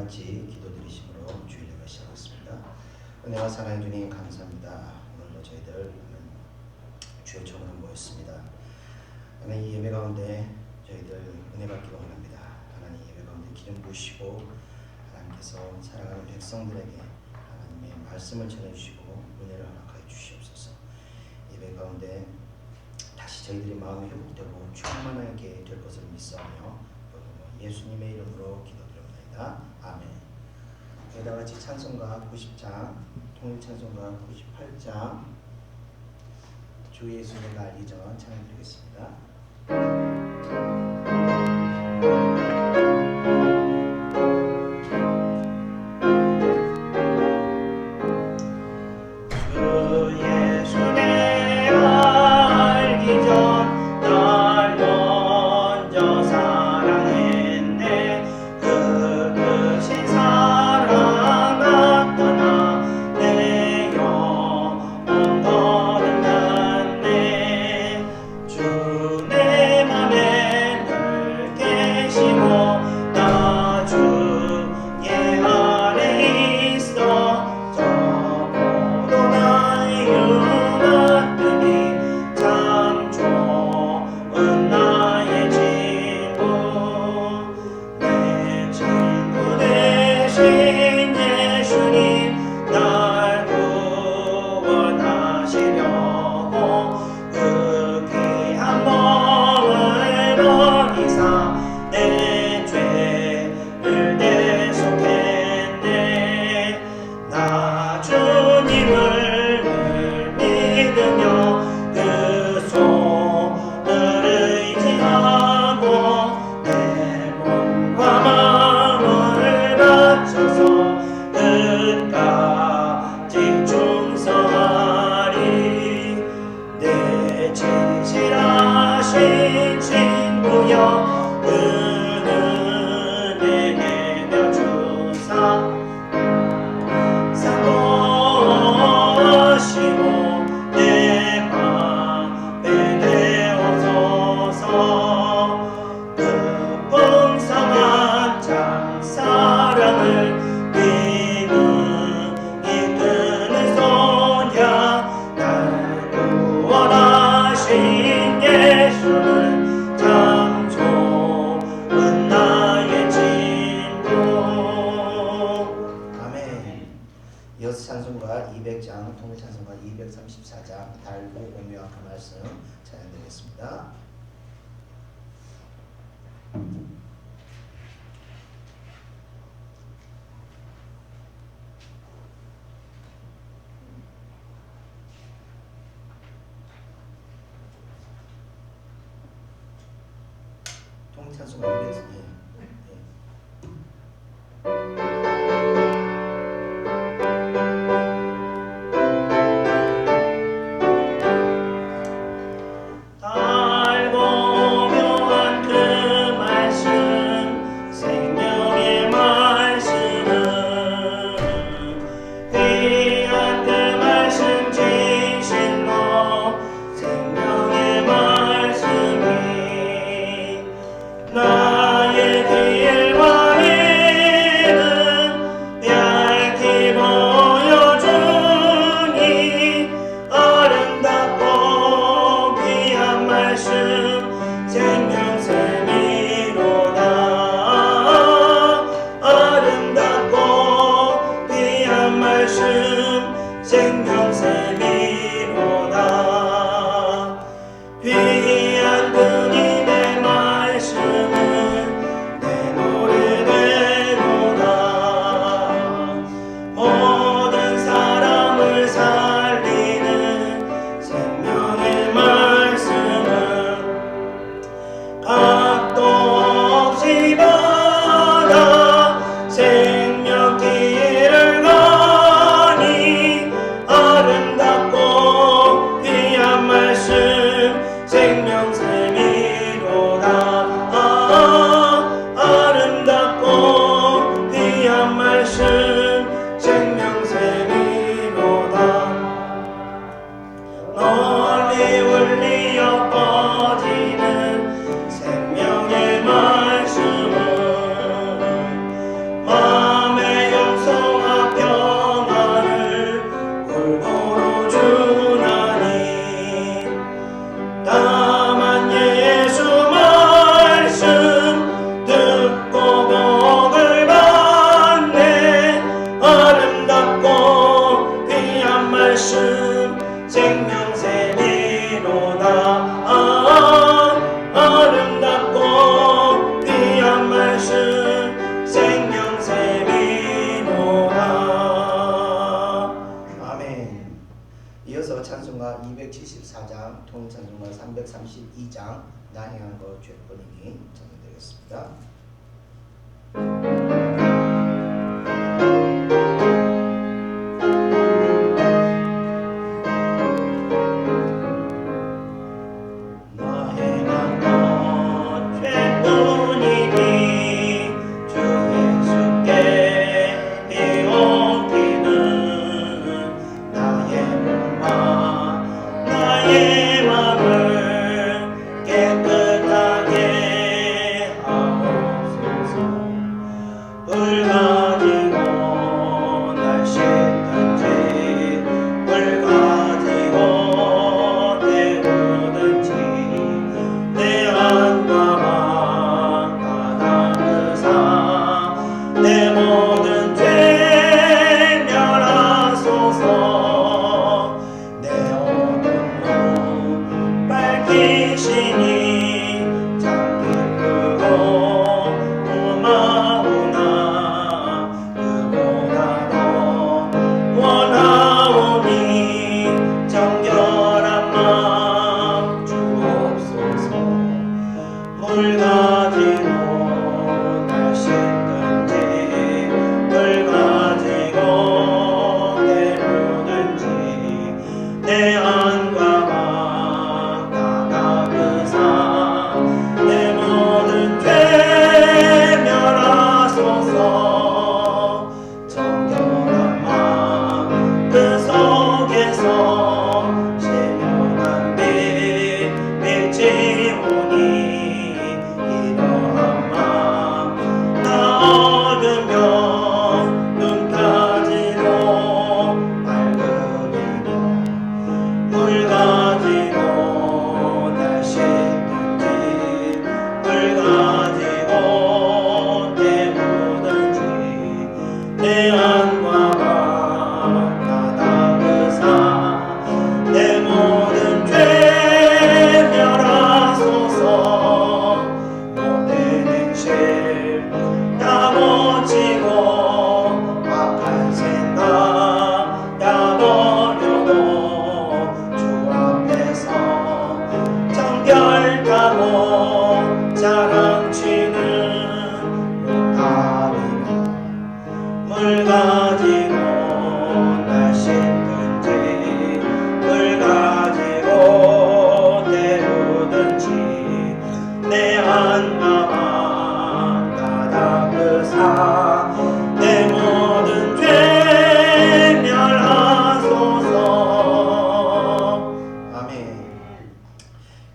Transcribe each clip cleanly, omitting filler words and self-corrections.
같이 기도드리심으로 주일 예배 시작하겠습니다. 은혜와 사랑의 주님 감사합니다. 오늘도 저희들 주의 처음으로 모였습니다. 하나님 이 예배 가운데 저희들 은혜 받기를 원합니다. 하나님 예배 가운데 기름 부으시고 하나님께서 사랑하는 백성들에게 하나님의 말씀을 전해주시고 은혜를 허락하여 주시옵소서. 예배 가운데 다시 저희들의 마음이 회복되고 충만하게 될 것을 믿사오며 예수님의 이름으로 기도드립니다. 아멘. 다 같이 찬송가 90장, 통일 찬송가 98장, 주 예수 내가 알기 전 찬양드리겠습니다. 찬송가 200장, 통일 찬송가 234장, 달고 오묘한 그 말씀 찬양드리겠습니다. 통일 찬송가 200장. 널리 울리어 뻗지는 아름답고 귀한 말씀 생명샘이로다. 아멘. 이어서 찬송가 274장, 통일찬송가 332장, 나 행한 것 죄뿐이니 찬송되겠습니다.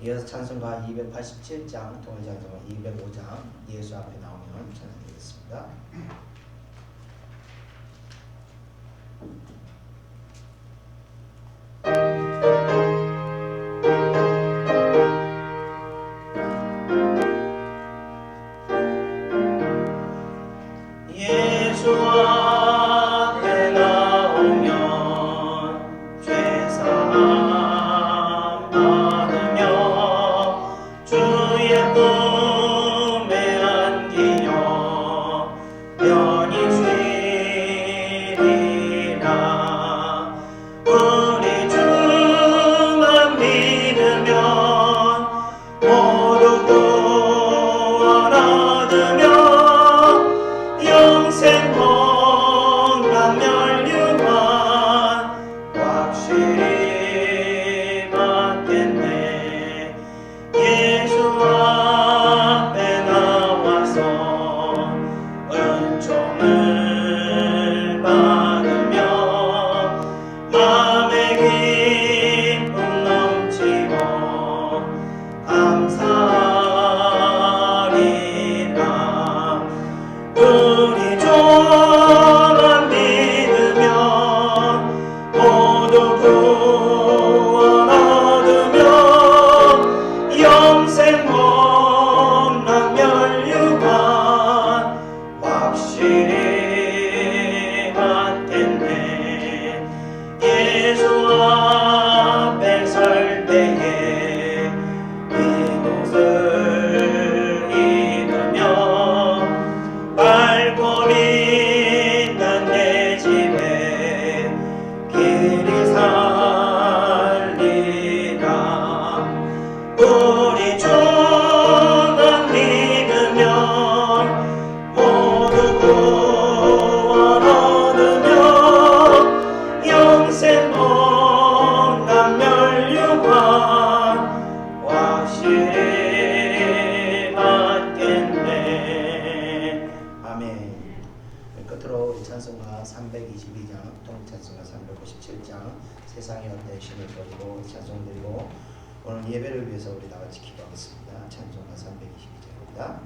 이어서 찬송가 287장, 통일찬송가 205장, 예수 앞에 나오면 찬송되겠습니다. 예수와 찬송가 322장, 통찬송가 357장, 세상의 어떤 신을 버리고 찬송 드리고 오늘 예배를 위해서 우리 다 같이 기도하겠습니다. 찬송가 322장입니다.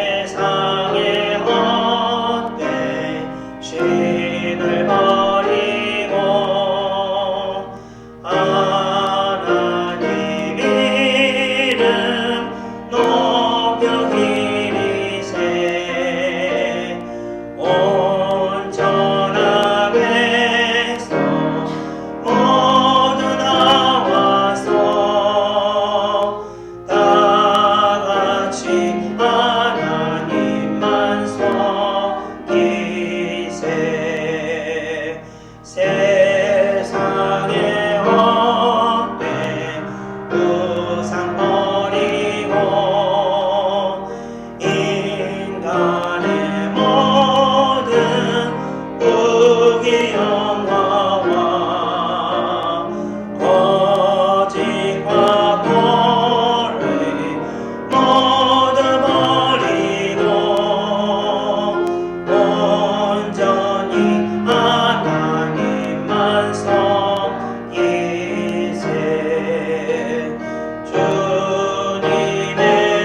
세상의 헛된 신을 버리고 하나님 이름 높여 기리세 온전한 백성 모두 나와서 다같이 하나님만 섬기세 세상의 헛된 우상 버리고 인간의 모든 우기 영화와 거짓과 권리 모두 버리고 온전히 하나님만 섬기세 주님의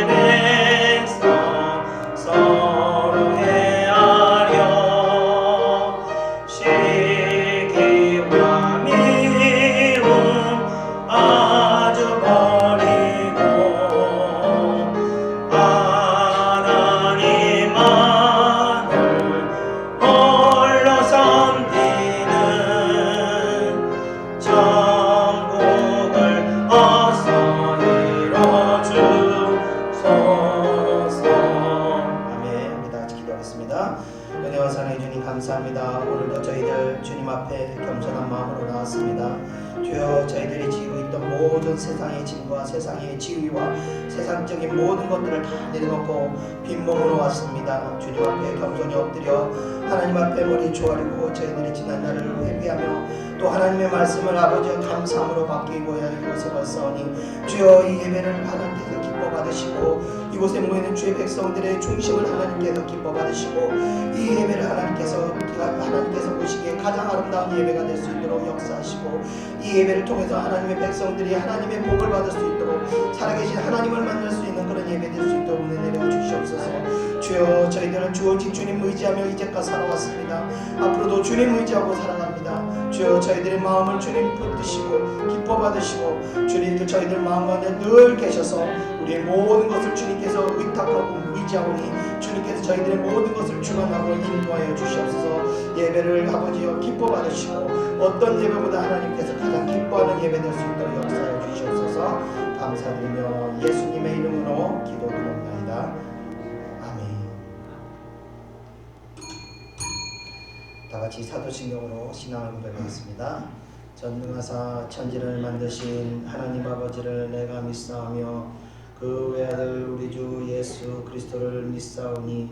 백성 서로 헤아려 시기와 미움 아주 버리고 하나님만을 홀로 섬기는 천국을 어서 이뤄주소서. 아멘. 우리 다 같이 기도하겠습니다. 은혜와 사랑해 주님 감사합니다. 오늘도 저희들 주님 앞에 겸손한 마음으로 나왔습니다. 주여 저희들이 지고 있던 모든 세상의 짐과 세상의 지위와 세상적인 모든 것들을 다 내려놓고 빈몸으로 왔습니다. 주님 앞에 겸손히 엎드려 하나님 앞에 머리 조아리고 저희들이 지난 날을 회개하며 또 하나님의 말씀을 아버지와 감사함으로 받기고 이곳에 왔사오니 주여 이 예배를 하나님께서 기뻐 받으시고 이곳에 모이는 주의 백성들의 중심을 하나님께서 기뻐 받으시고 이 예배를 하나님께서 보시기에 가장 아름다운 예배가 될 수 있도록 역사하시고 이 예배를 통해서 하나님의 백성들이 하나님의 복을 받을 수 있도록 살아계신 하나님을 만날 수 있는 그런 예배 될 수 있도록 은혜 내려 주시옵소서. 주여 저희들은 주 오직 주님 의지하며 이제까지 살아왔습니다. 앞으로도 주님 의지하고 살아갑니다. 주여 저희들의 마음을 주님 붙드시고 기뻐 받으시고 주님 저희들 마음 가운데 늘 계셔서 우리의 모든 것을 주님께서 의탁하고 의지하오니 주님께서 저희들의 모든 것을 주관하고 인도하여 주시옵소서. 예배를 아버지여 기뻐 받으시고 어떤 예배보다 하나님께서 가장 기뻐하는 예배 될 수 있도록 역사하여 주시옵소서. 감사드리며 예수님의 이름으로 기도드립니다. 아멘. 다같이 사도신경으로 신앙을 고백하겠습니다. 전능하사 천지를 만드신 하나님 아버지를 내가 믿사오며 그 외아들 우리 주 예수 그리스도를 믿사오니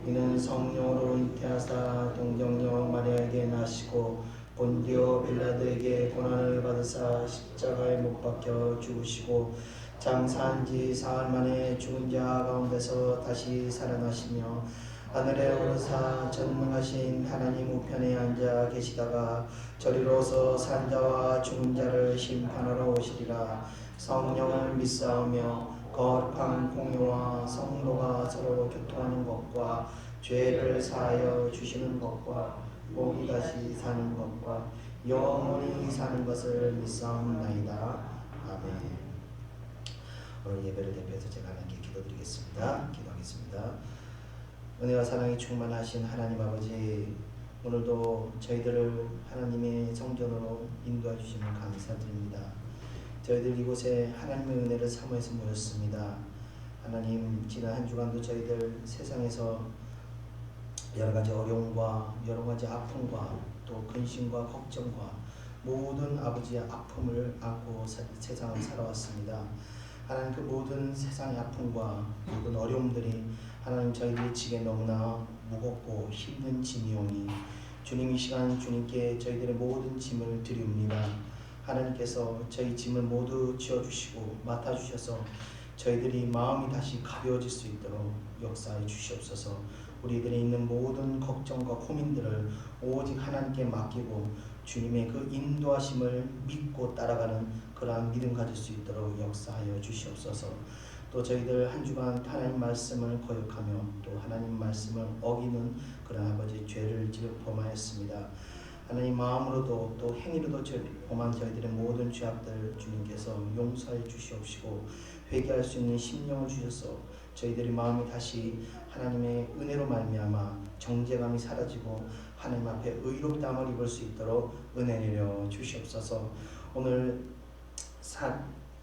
이는 성령으로 잉태하사 동정녀 마리아에게 나시고 본디오 빌라도에게 고난을 받으사 십자가에 못 박혀 죽으시고 장사한 지 사흘 만에 죽은 자 가운데서 다시 살아나시며 하늘에 오르사 전능하신 하나님 우편에 앉아 계시다가 저리로서 산 자와 죽은 자를 심판하러 오시리라. 성령을 믿사오며 거룩한 공유와 성도가 서로 교통하는 것과 죄를 사하여 주시는 것과 몸이 다시 사는 것과 영원히 사는 것을 믿사옵나이다. 아멘. 오늘 예배를 대표해서 제가 하나님께 기도드리겠습니다. 기도하겠습니다. 은혜와 사랑이 충만하신 하나님 아버지, 오늘도 저희들을 하나님의 성전으로 인도해 주시면 감사드립니다. 저희들 이곳에 하나님의 은혜를 사모해서 모였습니다. 하나님, 지난 한 주간도 저희들 세상에서 여러 가지 어려움과 여러 가지 아픔과 또 근심과 걱정과 모든 아버지의 아픔을 안고 세상을 살아왔습니다. 하나님, 그 모든 세상의 아픔과 모든 어려움들이 하나님 저희들의 지게 너무나 무겁고 힘든 짐이오니 주님, 이 시간 주님께 저희들의 모든 짐을 드리옵니다. 하나님께서 저희 짐을 모두 지어주시고 맡아주셔서 저희들이 마음이 다시 가벼워질 수 있도록 역사해 주시옵소서. 우리들이 있는 모든 걱정과 고민들을 오직 하나님께 맡기고 주님의 그 인도하심을 믿고 따라가는 그러한 믿음 가질 수 있도록 역사하여 주시옵소서. 또 저희들 한 주간 하나님 말씀을 거역하며 또 하나님 말씀을 어기는 그런 아버지 죄를 범하였습니다. 하나님 마음으로도 또 행위로도 범한 저희들의 모든 죄악들 주님께서 용서해 주시옵시고 회개할 수 있는 심령을 주셔서 저희들의 마음이 다시 하나님의 은혜로 말미암아 정죄감이 사라지고 하나님 앞에 의롭다함을 입을 수 있도록 은혜 내려 주시옵소서. 오늘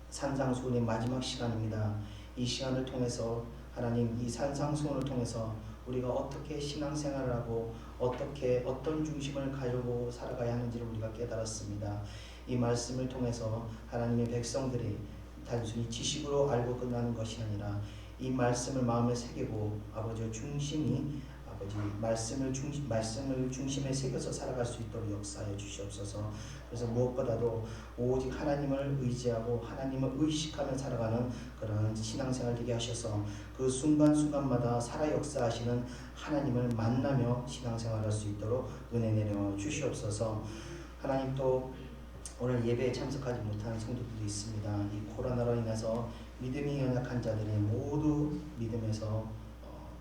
산상수훈의 마지막 시간입니다. 이 시간을 통해서 하나님 이 산상수훈을 통해서 우리가 어떻게 신앙생활을 하고 어떻게 어떤 중심을 가지고 살아가야 하는지를 우리가 깨달았습니다. 이 말씀을 통해서 하나님의 백성들이 단순히 지식으로 알고 끝나는 것이 아니라 이 말씀을 마음에 새기고 아버지 중심이 아버지 말씀을 중심에 새겨서 살아갈 수 있도록 역사해 주시옵소서. 그래서 무엇보다도 오직 하나님을 의지하고 하나님을 의식하며 살아가는 그런 신앙생활 되게 하셔서 그 순간순간마다 살아 역사하시는 하나님을 만나며 신앙생활할 수 있도록 은혜 내려 주시옵소서. 하나님 또 오늘 예배에 참석하지 못한 성도들도 있습니다. 이 코로나로 인해서 믿음이 연약한 자들이 모두 믿음에서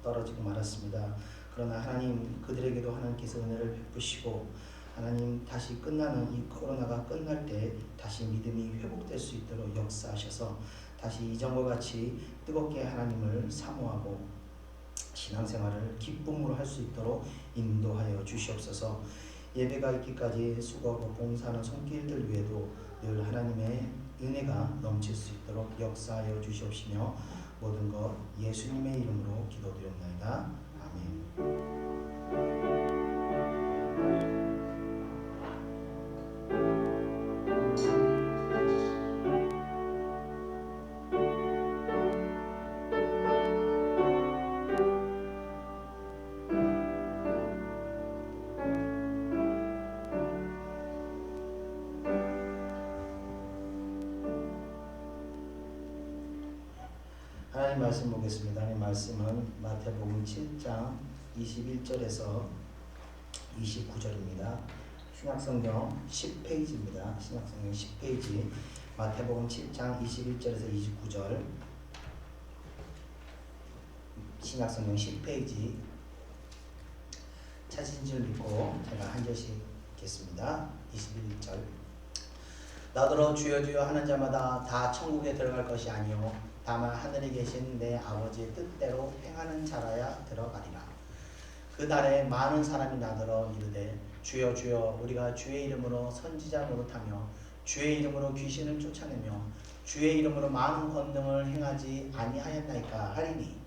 떨어지고 말았습니다. 그러나 하나님 그들에게도 하나님께서 은혜를 베푸시고 하나님 다시 끝나는 이 코로나가 끝날 때 다시 믿음이 회복될 수 있도록 역사하셔서 다시 이전과 같이 뜨겁게 하나님을 사모하고 신앙생활을 기쁨으로 할 수 있도록 인도하여 주시옵소서. 예배가 있기까지 수고하고 봉사하는 손길들 위에도 늘 하나님의 은혜가 넘칠 수 있도록 역사하여 주시옵시며 모든 것 예수님의 이름으로 기도드렸나이다. 아멘. 하나님 말씀 보겠습니다. 하나님 말씀은 마태복음 7장 21절에서 29절입니다. 신약성경 10페이지입니다. 신약성경 10페이지 마태복음 7장 21절에서 29절 신약성경 10페이지 찾으신 줄 믿고 제가 한 절씩 읽겠습니다. 21절 나더러 주여 주여 하는 자마다 다 천국에 들어갈 것이 아니요 다만 하늘에 계신 내 아버지의 뜻대로 행하는 자라야 들어가리라. 그 날에 많은 사람이 나더러 이르되 주여 주여 우리가 주의 이름으로 선지자 노릇하며 주의 이름으로 귀신을 쫓아내며 주의 이름으로 많은 권능을 행하지 아니하였나이까 하리니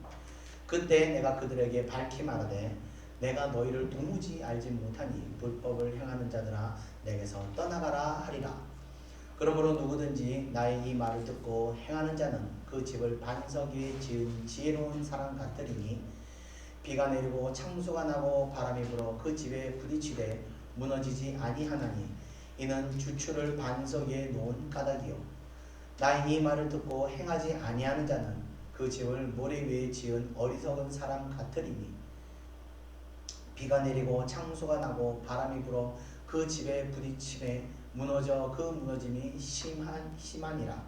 그때 내가 그들에게 밝히 말하되 내가 너희를 도무지 알지 못하니 불법을 행하는 자들아 내게서 떠나가라 하리라. 그러므로 누구든지 나의 이 말을 듣고 행하는 자는 그 집을 반석 위에 지은 지혜로운 사람 같으리니 비가 내리고 창수가 나고 바람이 불어 그 집에 부딪히되 무너지지 아니하나니 이는 주추를 반석 위에 놓은 까닭이요 나의 이 말을 듣고 행하지 아니하는 자는 그 집을 모래 위에 지은 어리석은 사람 같으리니 비가 내리고 창수가 나고 바람이 불어 그 집에 부딪히매 무너져 그 무너짐이 심하니라.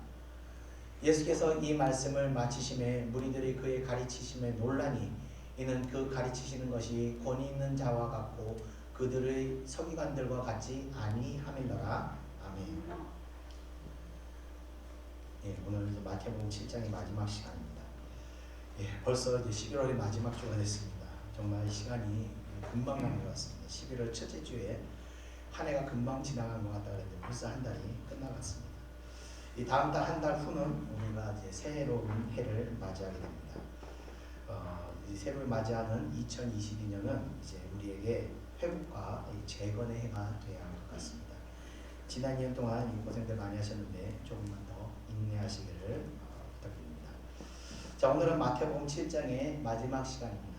예수께서 이 말씀을 마치심에 무리들이 그의 가르치심에 놀라니 이는 그 가르치시는 것이 권위 있는 자와 같고 그들의 서기관들과 같지 아니함이더라. 아멘. 예, 오늘 마태복음 7장의 마지막 시간입니다. 예, 벌써 이제 11월의 마지막 주가 됐습니다. 정말 시간이 금방 가는 것 같습니다. 11월 첫째 주에 한 해가 금방 지나간 것 같다 그랬는데 벌써 한 달이 끝나갔습니다. 이 다음 달 한 달 후는 우리가 이제 새로운 해를 맞이하게 됩니다. 이 새로운 맞이하는 2022년은 이제 우리에게 회복과 재건의 해가 되어야 할 것 같습니다. 지난 2년 동안 이 고생들 많이 하셨는데 조금만 더 인내하시기를 부탁드립니다. 자, 오늘은 마태복음 7장의 마지막 시간입니다.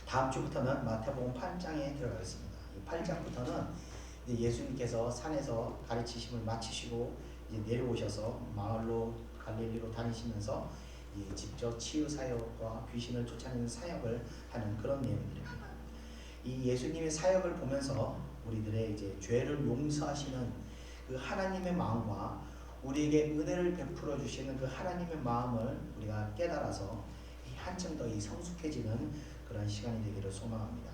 다음 주부터는 마태복음 8장에 들어가겠습니다. 이 8장부터는 이제 예수님께서 산에서 가르치심을 마치시고 이제 내려오셔서 마을로 갈릴리로 다니시면서 직접 치유 사역과 귀신을 쫓아내는 사역을 하는 그런 내용들입니다. 이 예수님의 사역을 보면서 우리들의 이제 죄를 용서하시는 그 하나님의 마음과 우리에게 은혜를 베풀어 주시는 그 하나님의 마음을 우리가 깨달아서 한층 더 성숙해지는 그런 시간이 되기를 소망합니다.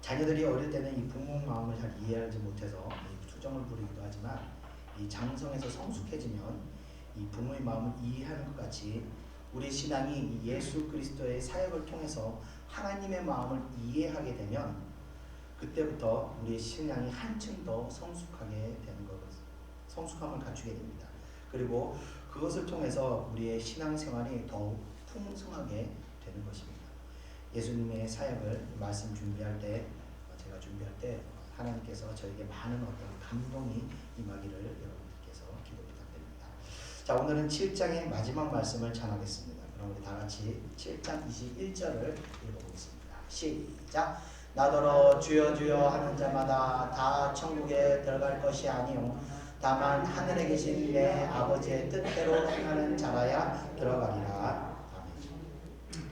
자녀들이 어릴 때는 이 부모 마음을 잘 이해하지 못해서 투정을 부리기도 하지만 이 장성에서 성숙해지면 이 부모의 마음을 이해하는 것 같이 우리 신앙이 예수 그리스도의 사역을 통해서 하나님의 마음을 이해하게 되면 그때부터 우리의 신앙이 한층 더 성숙하게 되는 것, 성숙함을 갖추게 됩니다. 그리고 그것을 통해서 우리의 신앙생활이 더욱 풍성하게 되는 것입니다. 예수님의 사역을 말씀 준비할 때, 제가 준비할 때 하나님께서 저에게 많은 어떤 감동이 임하기를 여러분들께서 기도 부탁드립니다. 자, 오늘은 7장의 마지막 말씀을 전하겠습니다. 그럼 우리 다 같이 7장 21절을 읽어보겠습니다. 시작. 나더러 주여 주여 하는 자마다 다 천국에 들어갈 것이 아니요 다만 하늘에 계신 내 아버지의 뜻대로 행하는 자라야 들어가리라. 아멘.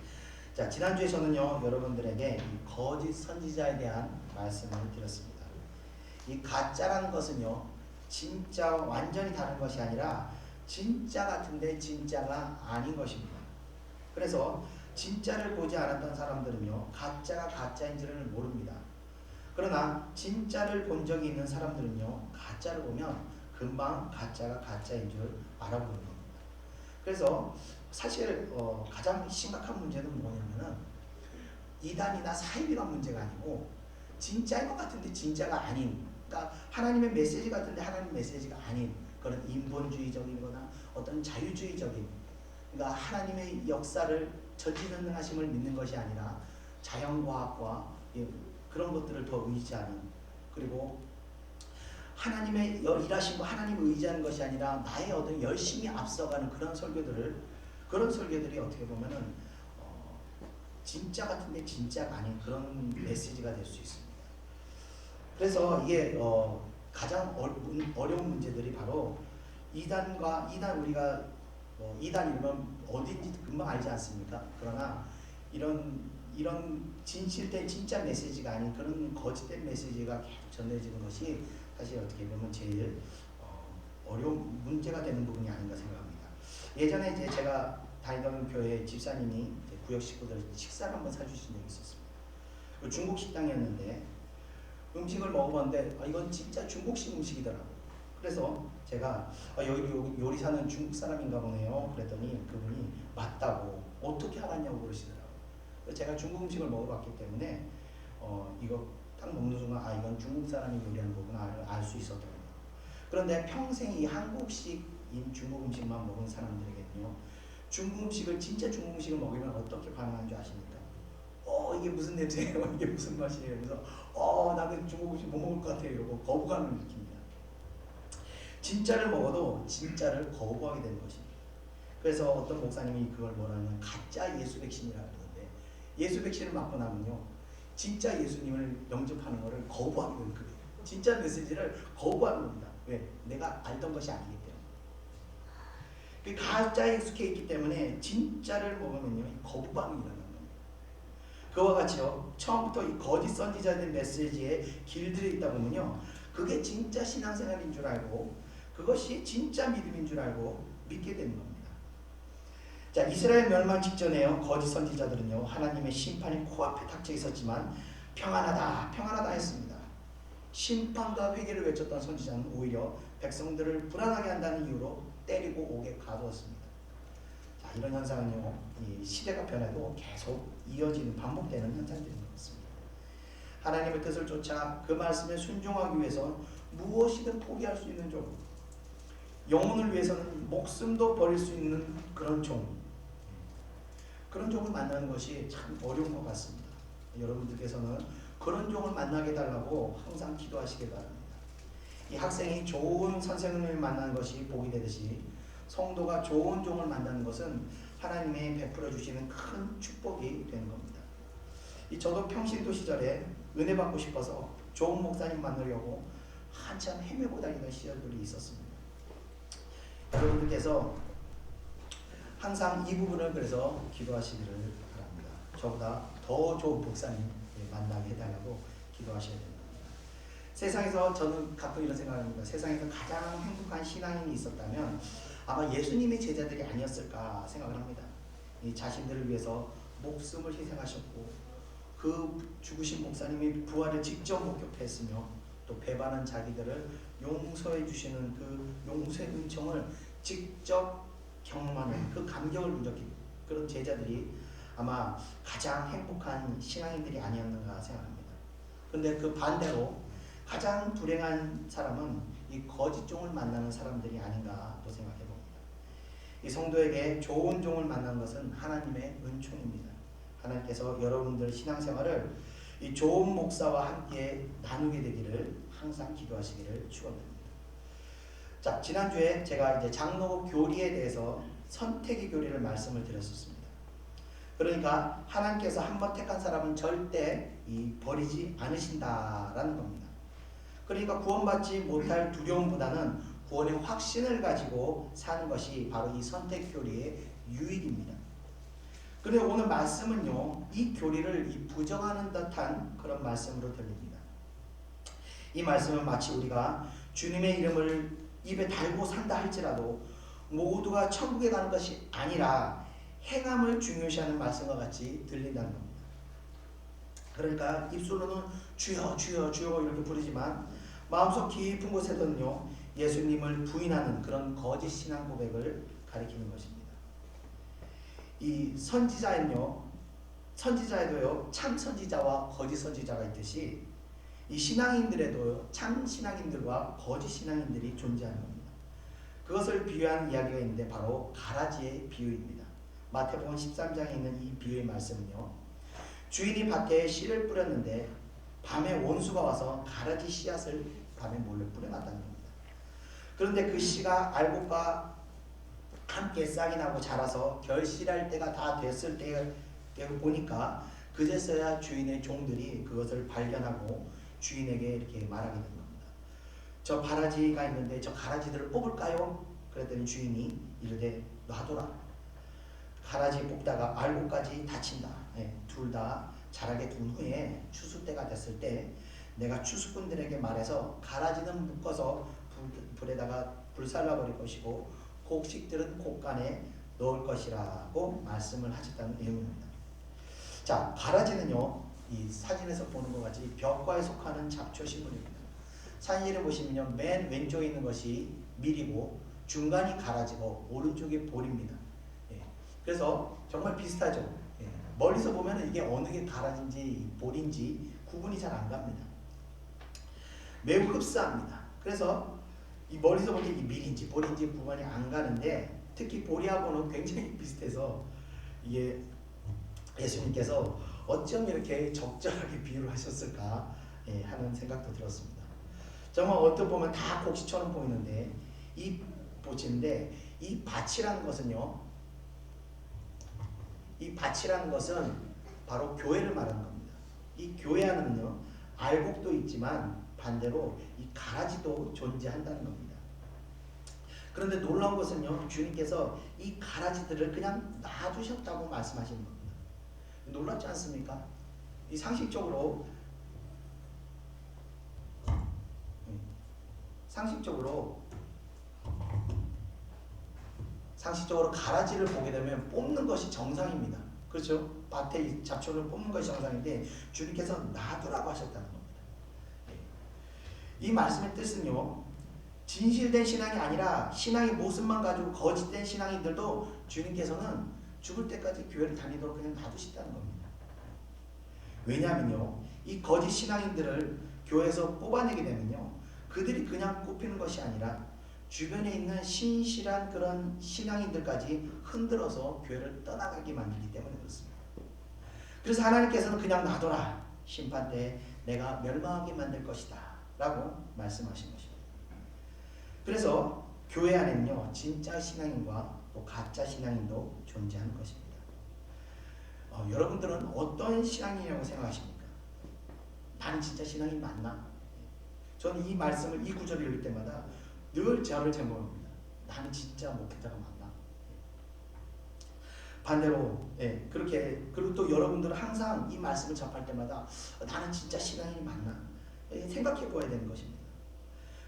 자, 지난주에 저는요 여러분들에게 이 거짓 선지자에 대한 말씀을 드렸습니다. 이 가짜라는 것은요 진짜 완전히 다른 것이 아니라 진짜 같은데 진짜가 아닌 것입니다. 그래서 진짜를 보지 않았던 사람들은요 가짜가 가짜인지를 모릅니다. 그러나 진짜를 본 적이 있는 사람들은요 가짜를 보면 금방 가짜가 가짜인 줄 알아보는 겁니다. 그래서 사실 가장 심각한 문제는 뭐냐면은 이단이나 사이비가 문제가 아니고 진짜인 것 같은데 진짜가 아닌, 그러니까 하나님의 메시지 같은데 하나님 메시지가 아닌 그런 인본주의적인 거나 어떤 자유주의적인, 그러니까 하나님의 역사를 전지전능하심을 믿는 것이 아니라 자연과학과 그런 것들을 더 의지하는, 그리고 하나님의 일하시고 하나님을 의지하는 것이 아니라 나의 어떤 열심히 앞서가는 그런 설교들이 어떻게 보면은 진짜 같은데 진짜가 아닌 그런 메시지가 될 수 있습니다. 그래서 이게 가장 어려운 문제들이 바로 이단 우리가 이단이면 어딘지 금방 알지 않습니까? 그러나 이런 진실된 진짜 메시지가 아닌 그런 거짓된 메시지가 계속 전해지는 것이 사실 어떻게 보면 제일 어려운 문제가 되는 부분이 아닌가 생각합니다. 예전에 이제 제가 다니던 교회 집사님이 이제 구역 식구들 식사를 한번 사주신 적이 있었습니다. 중국 식당이었는데 음식을 먹어봤는데 이건 진짜 중국식 음식이더라고요. 그래서 제가 여기 요리사는 중국 사람인가 보네요. 그랬더니 그분이 맞다고, 어떻게 알았냐고 그러시더라고요. 그래서 제가 중국 음식을 먹어봤기 때문에 이거 딱 먹는 순간 이건 중국 사람이 요리하는 거구나 알 수 있었던 거예요. 그런데 평생 이 한국식인 중국 음식만 먹은 사람들에게는요 중국 음식을, 진짜 중국 음식을 먹으면 어떻게 반응하는 줄 아십니까? 이게 무슨 냄새예요? 이게 무슨 맛이에요? 그래서 나는 중국 음식 못 먹을 것 같아요. 이러고 거부감을 느낍니다. 진짜를 먹어도 진짜를 거부하게 되는 것입니다. 그래서 어떤 목사님이 그걸 뭐라면 가짜 예수 백신이라고 그러는데, 예수 백신을 맞고 나면요 진짜 예수님을 영접하는 것을 거부하게 되는 거예요. 진짜 메시지를 거부하는 겁니다. 왜? 내가 알던 것이 아니기 때문에. 그 가짜에 익숙해 있기 때문에 진짜를 먹으면요 거부감이 일어나는 겁니다. 그와 같이요 처음부터 이 거짓 선지자된 메시지에 길들여 있다 보면요 그게 진짜 신앙생활인 줄 알고 그것이 진짜 믿음인 줄 알고 믿게 되는 겁니다. 자, 이스라엘 멸망 직전에요 거짓 선지자들은요 하나님의 심판이 코앞에 닥쳐 있었지만 평안하다 평안하다 했습니다. 심판과 회개를 외쳤던 선지자는 오히려 백성들을 불안하게 한다는 이유로 때리고 옥에 가두었습니다. 자, 이런 현상은요 이 시대가 변해도 계속 이어지는 반복되는 현상들인 것 같습니다. 하나님의 뜻을 쫓아 그 말씀에 순종하기 위해서 무엇이든 포기할 수 있는 종, 영혼을 위해서는 목숨도 버릴 수 있는 그런 종을 만나는 것이 참 어려운 것 같습니다. 여러분들께서는 그런 종을 만나게 해달라고 항상 기도하시길 바랍니다. 이 학생이 좋은 선생님을 만나는 것이 복이 되듯이 성도가 좋은 종을 만나는 것은 하나님의 베풀어 주시는 큰 축복이 되는 겁니다. 저도 평신도 시절에 은혜 받고 싶어서 좋은 목사님 만나려고 한참 헤매고 다니던 시절들이 있었습니다. 여러분들께서 항상 이 부분을 그래서 기도하시기를 바랍니다. 저보다 더 좋은 목사님 만나게 해달라고 기도하셔야 됩니다. 세상에서 저는 가끔 이런 생각을 합니다. 세상에서 가장 행복한 신앙인이 있었다면 아마 예수님의 제자들이 아니었을까 생각을 합니다. 이 자신들을 위해서 목숨을 희생하셨고 그 죽으신 목사님이 부활을 직접 목격했으며 또 배반한 자기들을 용서해 주시는 그 용서의 은총을 직접 경험하는 그 감격을 누렸기 그런 제자들이 아마 가장 행복한 신앙인들이 아니었는가 생각합니다. 그런데 그 반대로 가장 불행한 사람은 이 거짓 종을 만나는 사람들이 아닌가 또 생각해 봅니다. 이 성도에게 좋은 종을 만나는 것은 하나님의 은총입니다. 하나님께서 여러분들 신앙생활을 이 좋은 목사와 함께 나누게 되기를 항상 기도하시기를 축원드립니다. 자, 지난주에 제가 이제 장로급 교리에 대해서 선택의 교리를 말씀을 드렸었습니다. 그러니까 하나님께서 한번 택한 사람은 절대 버리지 않으신다라는 겁니다. 그러니까 구원받지 못할 두려움보다는 구원의 확신을 가지고 사는 것이 바로 이 선택 교리의 유익입니다. 그런데 오늘 말씀은요, 이 교리를 부정하는 듯한 그런 말씀으로 들립니다. 이 말씀은 마치 우리가 주님의 이름을 입에 달고 산다 할지라도 모두가 천국에 가는 것이 아니라 행함을 중요시하는 말씀과 같이 들린다는 겁니다. 그러니까 입술로는 주여 주여 주여 이렇게 부르지만 마음속 깊은 곳에서는요, 예수님을 부인하는 그런 거짓 신앙 고백을 가리키는 것입니다. 이 선지자에도요 참 선지자와 거짓 선지자가 있듯이 이 신앙인들에도 참 신앙인들과 거짓 신앙인들이 존재하는 겁니다. 그것을 비유한 이야기가 있는데 바로 가라지의 비유입니다. 마태복음 13장에 있는 이 비유의 말씀은요, 주인이 밭에 씨를 뿌렸는데 밤에 원수가 와서 가라지 씨앗을 밤에 몰래 뿌려놨다는 겁니다. 그런데 그 씨가 알곡과 함께 싹이 나고 자라서 결실할 때가 다 됐을 때 보니까 그제서야 주인의 종들이 그것을 발견하고 주인에게 이렇게 말하게 된 겁니다. 저 가라지가 있는데 저 가라지들을 뽑을까요? 그랬더니 주인이 이르되 놔둬라. 가라지 뽑다가 알곡까지 다친다. 둘 다 자라게 둔 후에 추수 때가 됐을 때 내가 추수꾼들에게 말해서 가라지는 묶어서 불에다가 불살라버릴 것이고 곡식들은 곡간에 넣을 것이라고 말씀을 하셨다는 내용입니다. 자, 가라지는요, 이 사진에서 보는 것 같이 벽과에 속하는 잡초 식물입니다. 사진을 보시면요, 맨 왼쪽에 있는 것이 밀이고 중간이 가라지고 오른쪽이 볼입니다. 그래서 정말 비슷하죠. 멀리서 보면 이게 어느 게 가라지인지 볼인지 구분이 잘 안 갑니다. 매우 흡사합니다. 그래서 이 멀리서 보면 이게 밀인지 볼인지 구분이 안 가는데 특히 볼이하고는 굉장히 비슷해서 이게 예수님께서 어쩜 이렇게 적절하게 비유를 하셨을까 하는 생각도 들었습니다. 정말 어떻게 보면 다 곡식처럼 보이는데 이 보치인데 이 밭이라는 것은요, 이 밭이라는 것은 바로 교회를 말하는 겁니다. 이 교회 안은요 알곡도 있지만 반대로 이 가라지도 존재한다는 겁니다. 그런데 놀라운 것은요, 주님께서 이 가라지들을 그냥 놔두셨다고 말씀하시는 겁니다. 놀랍지 않습니까? 이 상식적으로 가라지를 보게 되면 뽑는 것이 정상입니다. 그렇죠? 밭에 잡초를 뽑는 것이 정상인데 주님께서 놔두라고 하셨다는 겁니다. 이 말씀의 뜻은요, 진실된 신앙이 아니라 신앙의 모습만 가지고 거짓된 신앙인들도 주님께서는 죽을 때까지 교회를 다니도록 그냥 놔두신다는 겁니다. 왜냐하면요, 이 거짓 신앙인들을 교회에서 뽑아내게 되면요, 그들이 그냥 꼽히는 것이 아니라 주변에 있는 신실한 그런 신앙인들까지 흔들어서 교회를 떠나가게 만들기 때문에 그렇습니다. 그래서 하나님께서는 그냥 놔둬라. 심판 때 내가 멸망하게 만들 것이다 라고 말씀하신 것입니다. 그래서 교회 안에는요, 진짜 신앙인과 또 가짜 신앙인도 존재하는 것입니다. 여러분들은 어떤 신앙이라고 생각하십니까? 나는 진짜 신앙이 맞나? 저는 이 말씀을, 이 구절을 읽을 때마다 늘 저를 제목합니다. 나는 진짜 목회자가 맞나? 반대로 그렇게, 그리고 또 여러분들은 항상 이 말씀을 접할 때마다 나는 진짜 신앙인이 맞나? 생각해 보아야 되는 것입니다.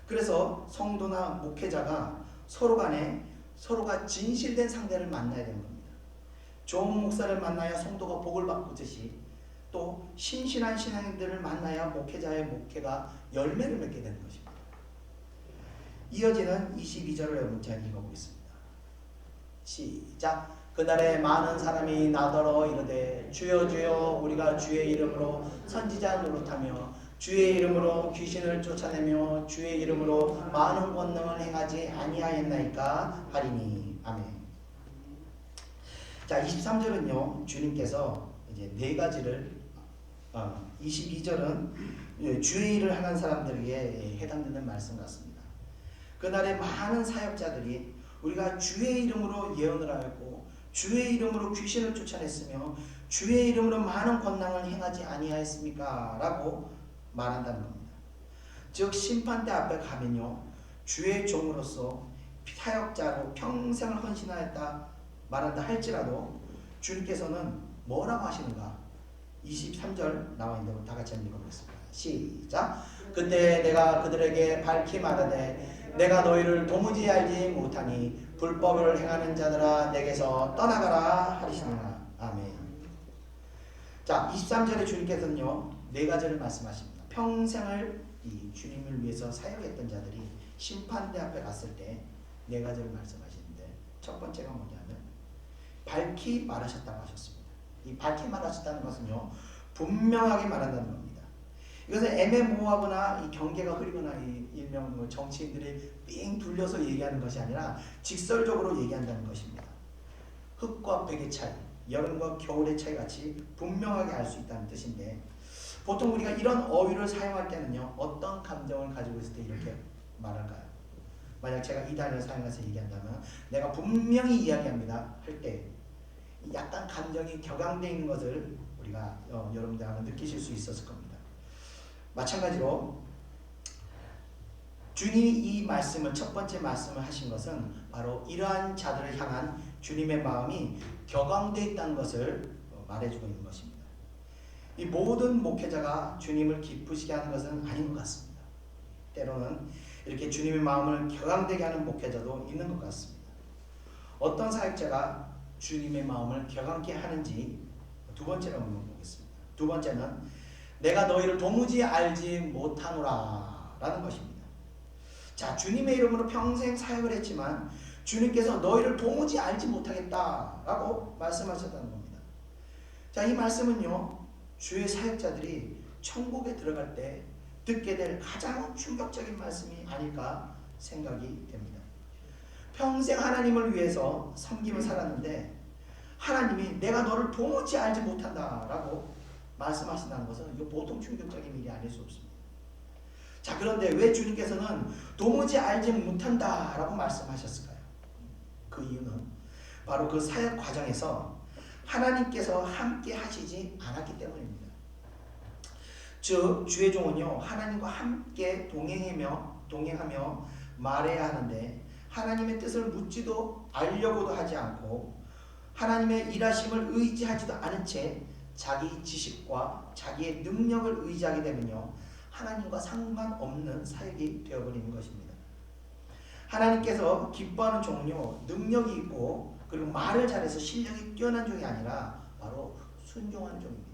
그래서 성도나 목회자가 서로 간에 서로가 진실된 상대를 만나야 되는 겁니다. 좋은 목사를 만나야 성도가 복을 받듯이 또 신실한 신앙인들을 만나야 목회자의 목회가 열매를 맺게 되는 것입니다. 이어지는 22절을 여러분 제가 읽어보겠습니다. 시작. 그날에 많은 사람이 나더러 이르되 주여 주여 우리가 주의 이름으로 선지자 노릇하며 주의 이름으로 귀신을 쫓아내며 주의 이름으로 많은 권능을 행하지 아니하였나이까 하리니. 아멘. 자, 23절은요 주님께서 이제 네 가지를 22절은 주의 일을 하는 사람들에게 해당되는 말씀 같습니다. 그날에 많은 사역자들이 우리가 주의 이름으로 예언을 하였고 주의 이름으로 귀신을 쫓아냈으며 주의 이름으로 많은 권능을 행하지 아니하였습니까? 라고 말한다는 겁니다. 즉 심판대 앞에 가면요 주의 종으로서 사역자로 평생을 헌신하였다 말한다 할지라도 주님께서는 뭐라고 하시는가? 23절 나와 있는 거 다 같이 한번 읽어보겠습니다. 시작. 그때 내가 그들에게 밝히 말하되 내가 너희를 도무지 알지 못하니 불법을 행하는 자들아 내게서 떠나가라 하시니라. 아멘. 자, 23절에 주님께서는요 네 가지를 말씀하십니다. 평생을 이 주님을 위해서 사역했던 자들이 심판대 앞에 갔을 때 네 가지를 말씀하시는데 첫 번째가 뭐냐면 밝히 말하셨다고 하셨습니다. 이 밝히 말하셨다는 것은요 분명하게 말한다는 겁니다. 이것은 애매모호하거나 이 경계가 흐리거나 이 일명 정치인들이 삥 둘려서 얘기하는 것이 아니라 직설적으로 얘기한다는 것입니다. 흙과 백의 차이, 여름과 겨울의 차이 같이 분명하게 알 수 있다는 뜻인데 보통 우리가 이런 어휘를 사용할 때는요 어떤 감정을 가지고 있을 때 이렇게 말할까요? 만약 제가 이 단어를 사용해서 얘기한다면 내가 분명히 이야기합니다 할 때 약간 감정이 격앙되어 있는 것을 우리가 여러분들 아마 느끼실 수 있었을 겁니다. 마찬가지로 주님이 이 말씀을 첫 번째 말씀을 하신 것은 바로 이러한 자들을 향한 주님의 마음이 격앙되어 있다는 것을 말해주고 있는 것입니다. 이 모든 목회자가 주님을 기쁘시게 하는 것은 아닌 것 같습니다. 때로는 이렇게 주님의 마음을 격앙되게 하는 목회자도 있는 것 같습니다. 어떤 사역자가 주님의 마음을 격앙케 하는지 두 번째로 한번 보겠습니다. 두 번째는 내가 너희를 도무지 알지 못하노라 라는 것입니다. 자, 주님의 이름으로 평생 사역을 했지만 주님께서 너희를 도무지 알지 못하겠다 라고 말씀하셨다는 겁니다. 자, 이 말씀은요 주의 사역자들이 천국에 들어갈 때 듣게 될 가장 충격적인 말씀이 아닐까 생각이 됩니다. 평생 하나님을 위해서 섬김을 살았는데 하나님이 내가 너를 도무지 알지 못한다 라고 말씀하신다는 것은 이거 보통 충격적인 일이 아닐 수 없습니다. 자, 그런데 왜 주님께서는 도무지 알지 못한다 라고 말씀하셨을까요? 그 이유는 바로 그 사역 과정에서 하나님께서 함께 하시지 않았기 때문입니다. 즉 주의 종은요 하나님과 함께 동행하며 말해야 하는데 하나님의 뜻을 묻지도 알려고도 하지 않고 하나님의 일하심을 의지하지도 않은 채 자기 지식과 자기의 능력을 의지하게 되면요 하나님과 상관없는 사역이 되어버리는 것입니다. 하나님께서 기뻐하는 종은요 능력이 있고 그리고 말을 잘해서 실력이 뛰어난 종이 아니라 바로 순종하는 종입니다.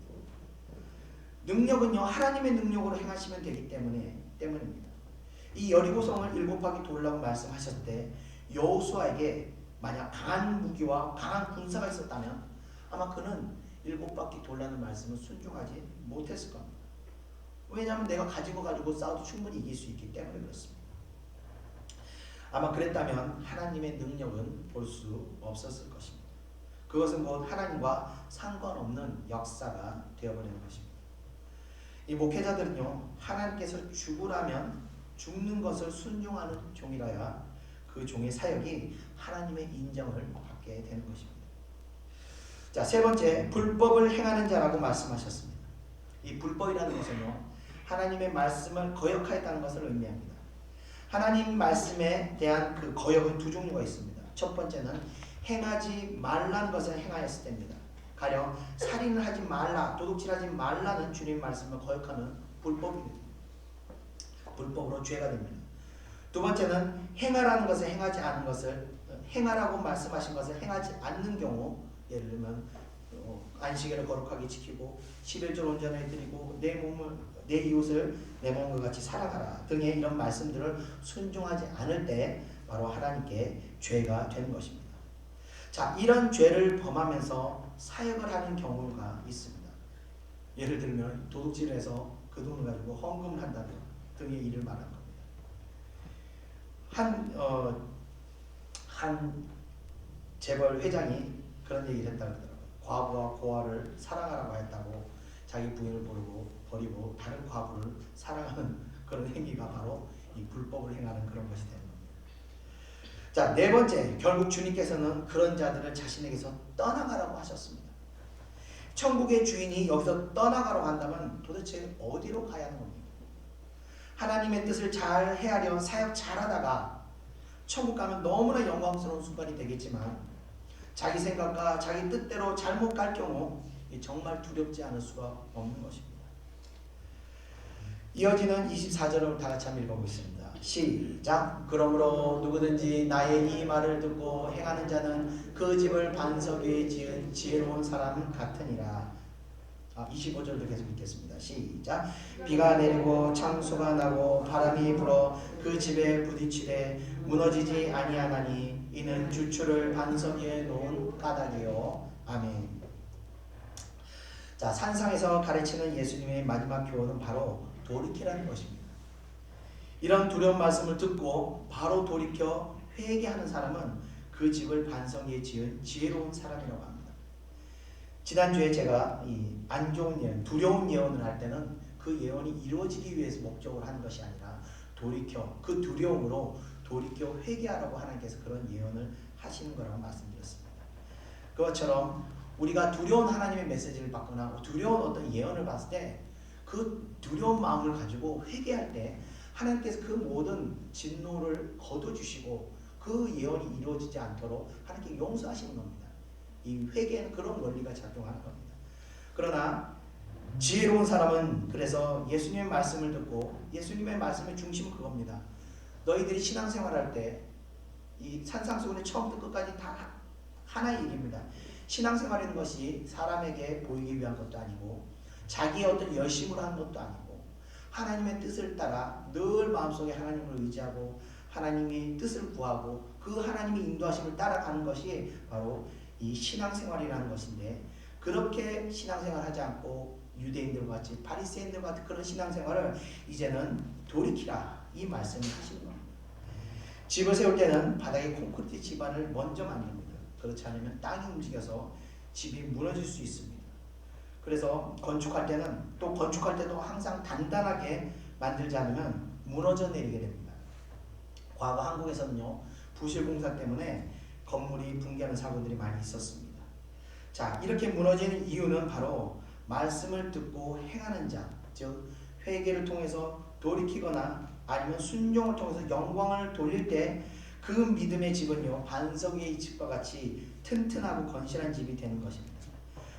능력은요 하나님의 능력으로 행하시면 되기 때문입니다. 이 여리고성을 7바퀴 돌라고 말씀하셨을 때 여호수아에게 만약 강한 무기와 강한 군사가 있었다면 아마 그는 7바퀴 돌라는 말씀을 순종하지 못했을 겁니다. 왜냐하면 내가 가지고 싸워도 충분히 이길 수 있기 때문에 그렇습니다. 아마 그랬다면 하나님의 능력은 볼 수 없었을 것입니다. 그것은 곧 하나님과 상관없는 역사가 되어버리는 것입니다. 이 목회자들은요 하나님께서 죽으라면 죽는 것을 순종하는 종이라야 그 종의 사역이 하나님의 인정을 받게 되는 것입니다. 자, 세 번째 불법을 행하는 자라고 말씀하셨습니다. 이 불법이라는 것은요 하나님의 말씀을 거역하였다는 것을 의미합니다. 하나님 말씀에 대한 그 거역은 두 종류가 있습니다. 첫 번째는 행하지 말라는 것을 행하였을 때입니다. 가령 살인을 하지 말라, 도둑질하지 말라는 주님 말씀을 거역하는 불법입니다. 불법으로 죄가 됩니다. 두 번째는 행하라는 것을 행하지 않은 것을, 행하라고 말씀하신 것을 행하지 않는 경우, 예를 들면 안식일을 거룩하게 지키고 11조 온전히 드리고 내 이웃을 내 몸과 같이 사랑하라 등의 이런 말씀들을 순종하지 않을 때 바로 하나님께 죄가 되는 것입니다. 자, 이런 죄를 범하면서 사역을 하는 경우가 있습니다. 예를 들면 도둑질을 해서 그 돈을 가지고 헌금을 한다든 등의 일을 말하는 겁니다. 한 재벌 회장이 그런 얘기를 했다고 하더라고요. 과부와 고아를 사랑하라고 했다고 자기 부인을 버리고 다른 과부를 사랑하는 그런 행위가 바로 이 불법을 행하는 그런 것이 되는 겁니다. 자, 네 번째, 결국 주님께서는 그런 자들을 자신에게서 떠나가라고 하셨습니다. 천국의 주인이 여기서 떠나가라고 한다면 도대체 어디로 가야 하는 겁니까? 하나님의 뜻을 잘 헤아려 사역 잘하다가 천국 가면 너무나 영광스러운 순간이 되겠지만 자기 생각과 자기 뜻대로 잘못 갈 경우 정말 두렵지 않을 수가 없는 것입니다. 이어지는 24절을 다 같이 한번 읽어보겠습니다. 시작. 그러므로 누구든지 나의 이 말을 듣고 행하는 자는 그 집을 반석 위에 지은 지혜로운 사람 같으니라. 25절도 계속 읽겠습니다. 시작. 비가 내리고 창수가 나고 바람이 불어 그 집에 부딪히되 무너지지 아니하나니 이는 주추를 반석 위에 놓은 까닭이요. 아멘. 자, 산상에서 가르치는 예수님의 마지막 교훈은 바로 돌이키라는 것입니다. 이런 두려운 말씀을 듣고 바로 돌이켜 회개하는 사람은 그 집을 반석 위에 지은 지혜로운 사람이라고 합니다. 지난주에 제가 이 안 좋은 예언, 두려운 예언을 할 때는 그 예언이 이루어지기 위해서 목적으로 하는 것이 아니라 돌이켜, 그 두려움으로 돌이켜 회개하라고 하나님께서 그런 예언을 하시는 거라고 말씀드렸습니다. 그것처럼 우리가 두려운 하나님의 메시지를 받거나 두려운 어떤 예언을 봤을 때 그 두려운 마음을 가지고 회개할 때 하나님께서 그 모든 진노를 거둬주시고 그 예언이 이루어지지 않도록 하나님께 용서하시는 겁니다. 이 회개에는 그런 원리가 작용하는 겁니다. 그러나 지혜로운 사람은 그래서 예수님의 말씀을 듣고 예수님의 말씀의 중심은 그겁니다. 너희들이 신앙생활할 때 이 산상수훈의 처음부터 끝까지 다 하나의 일입니다. 신앙생활이라는 것이 사람에게 보이기 위한 것도 아니고 자기의 어떤 열심으로 하는 것도 아니고 하나님의 뜻을 따라 늘 마음속에 하나님을 의지하고 하나님의 뜻을 구하고 그 하나님의 인도하심을 따라가는 것이 바로 이 신앙생활이라는 것인데 그렇게 신앙생활 하지 않고 유대인들과 같이 바리새인들과 같은 그런 신앙생활을 이제는 돌이키라 이 말씀을 하시는 겁니다. 집을 세울 때는 바닥에 콘크리트 지반을 먼저 만듭니다. 그렇지 않으면 땅이 움직여서 집이 무너질 수 있습니다. 그래서 건축할 때도 항상 단단하게 만들지 않으면 무너져 내리게 됩니다. 과거 한국에서는요 부실공사 때문에 건물이 붕괴하는 사고들이 많이 있었습니다. 자, 이렇게 무너지는 이유는 바로 말씀을 듣고 행하는 자, 즉 회개를 통해서 돌이키거나 아니면 순종을 통해서 영광을 돌릴 때 그 믿음의 집은요 반석 위의 집과 같이 튼튼하고 건실한 집이 되는 것입니다.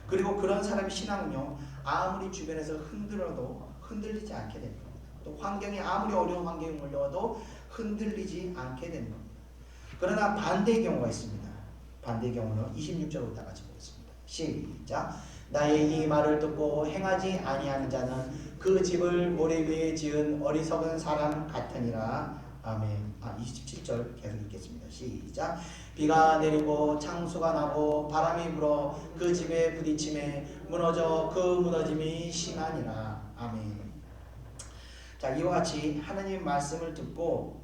그리고 그런 사람의 신앙은요 아무리 주변에서 흔들어도 흔들리지 않게 되는 겁니다. 또 환경이 아무리 어려운 환경이 몰려와도 흔들리지 않게 되는 겁니다. 그러나 반대의 경우가 있습니다. 반대의 경우는 26절로 다 같이 보겠습니다. 시작. 나의 이 말을 듣고 행하지 아니하는 자는 그 집을 모래 위에 지은 어리석은 사람 같으니라. 아멘. 27절 계속 읽겠습니다. 시작. 비가 내리고 창수가 나고 바람이 불어 그 집에 부딪힘에 무너져 그 무너짐이 심하니라. 아멘. 자, 이와 같이 하나님의 말씀을 듣고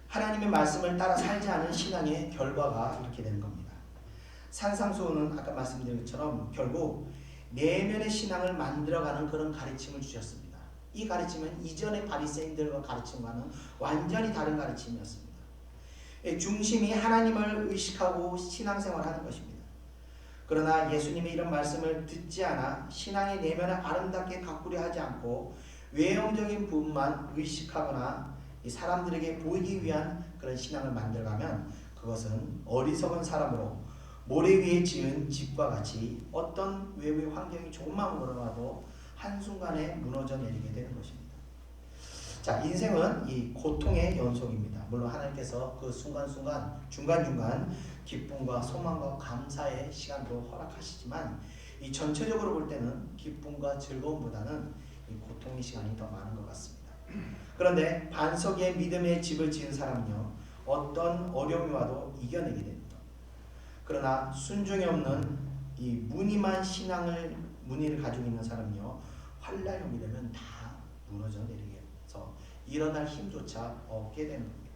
하나님의 말씀을 따라 살지 않은 신앙의 결과가 이렇게 되는 겁니다. 산상수훈은 아까 말씀드린 것처럼 결국 내면의 신앙을 만들어가는 그런 가르침을 주셨습니다. 이 가르침은 이전의 바리새인들과 가르침과는 완전히 다른 가르침이었습니다. 중심이 하나님을 의식하고 신앙생활하는 것입니다. 그러나 예수님의 이런 말씀을 듣지 않아 신앙의 내면을 아름답게 가꾸려 하지 않고 외형적인 부분만 의식하거나 이 사람들에게 보이기 위한 그런 신앙을 만들어가면 그것은 어리석은 사람으로 모래 위에 지은 집과 같이 어떤 외부의 환경이 조금만 물어봐도 한순간에 무너져 내리게 되는 것입니다. 자, 인생은 이 고통의 연속입니다. 물론 하나님께서 그 순간순간 중간중간 기쁨과 소망과 감사의 시간도 허락하시지만 이 전체적으로 볼 때는 기쁨과 즐거움보다는 이 고통의 시간이 더 많은 것 같습니다. 그런데 반석 위에 믿음의 집을 지은 사람은요, 어떤 어려움이 와도 이겨내게 됩니다. 그러나 순종이 없는 이 무늬만 무늬를 가지고 있는 사람은요, 환난이 되면 다 무너져 내리게 해서 일어날 힘조차 없게 되는 겁니다.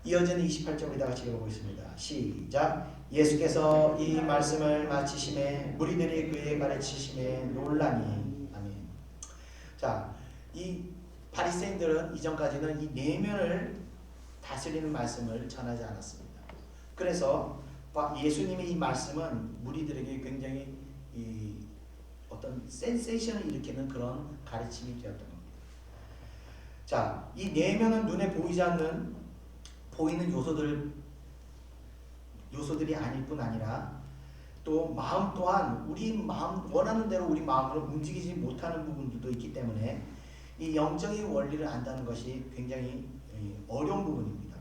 이어지는 28절 다 같이 읽어보겠습니다. 시작. 예수께서 이 말씀을 마치심에 무리들이 그에게 가르치심에 놀라니. 아멘. 자, 이 바리새인들은 이전까지는 이 내면을 다스리는 말씀을 전하지 않았습니다. 그래서 예수님의 이 말씀은 무리들에게 굉장히 어떤 센세이션을 일으키는 그런 가르침이 되었던 겁니다. 자, 이 내면은 눈에 보이지 않는 보이는 요소들이 아닐 뿐 아니라 또 마음 또한 우리 마음 원하는 대로 우리 마음으로 움직이지 못하는 부분들도 있기 때문에 이 영적인 원리를 안다는 것이 굉장히 어려운 부분입니다.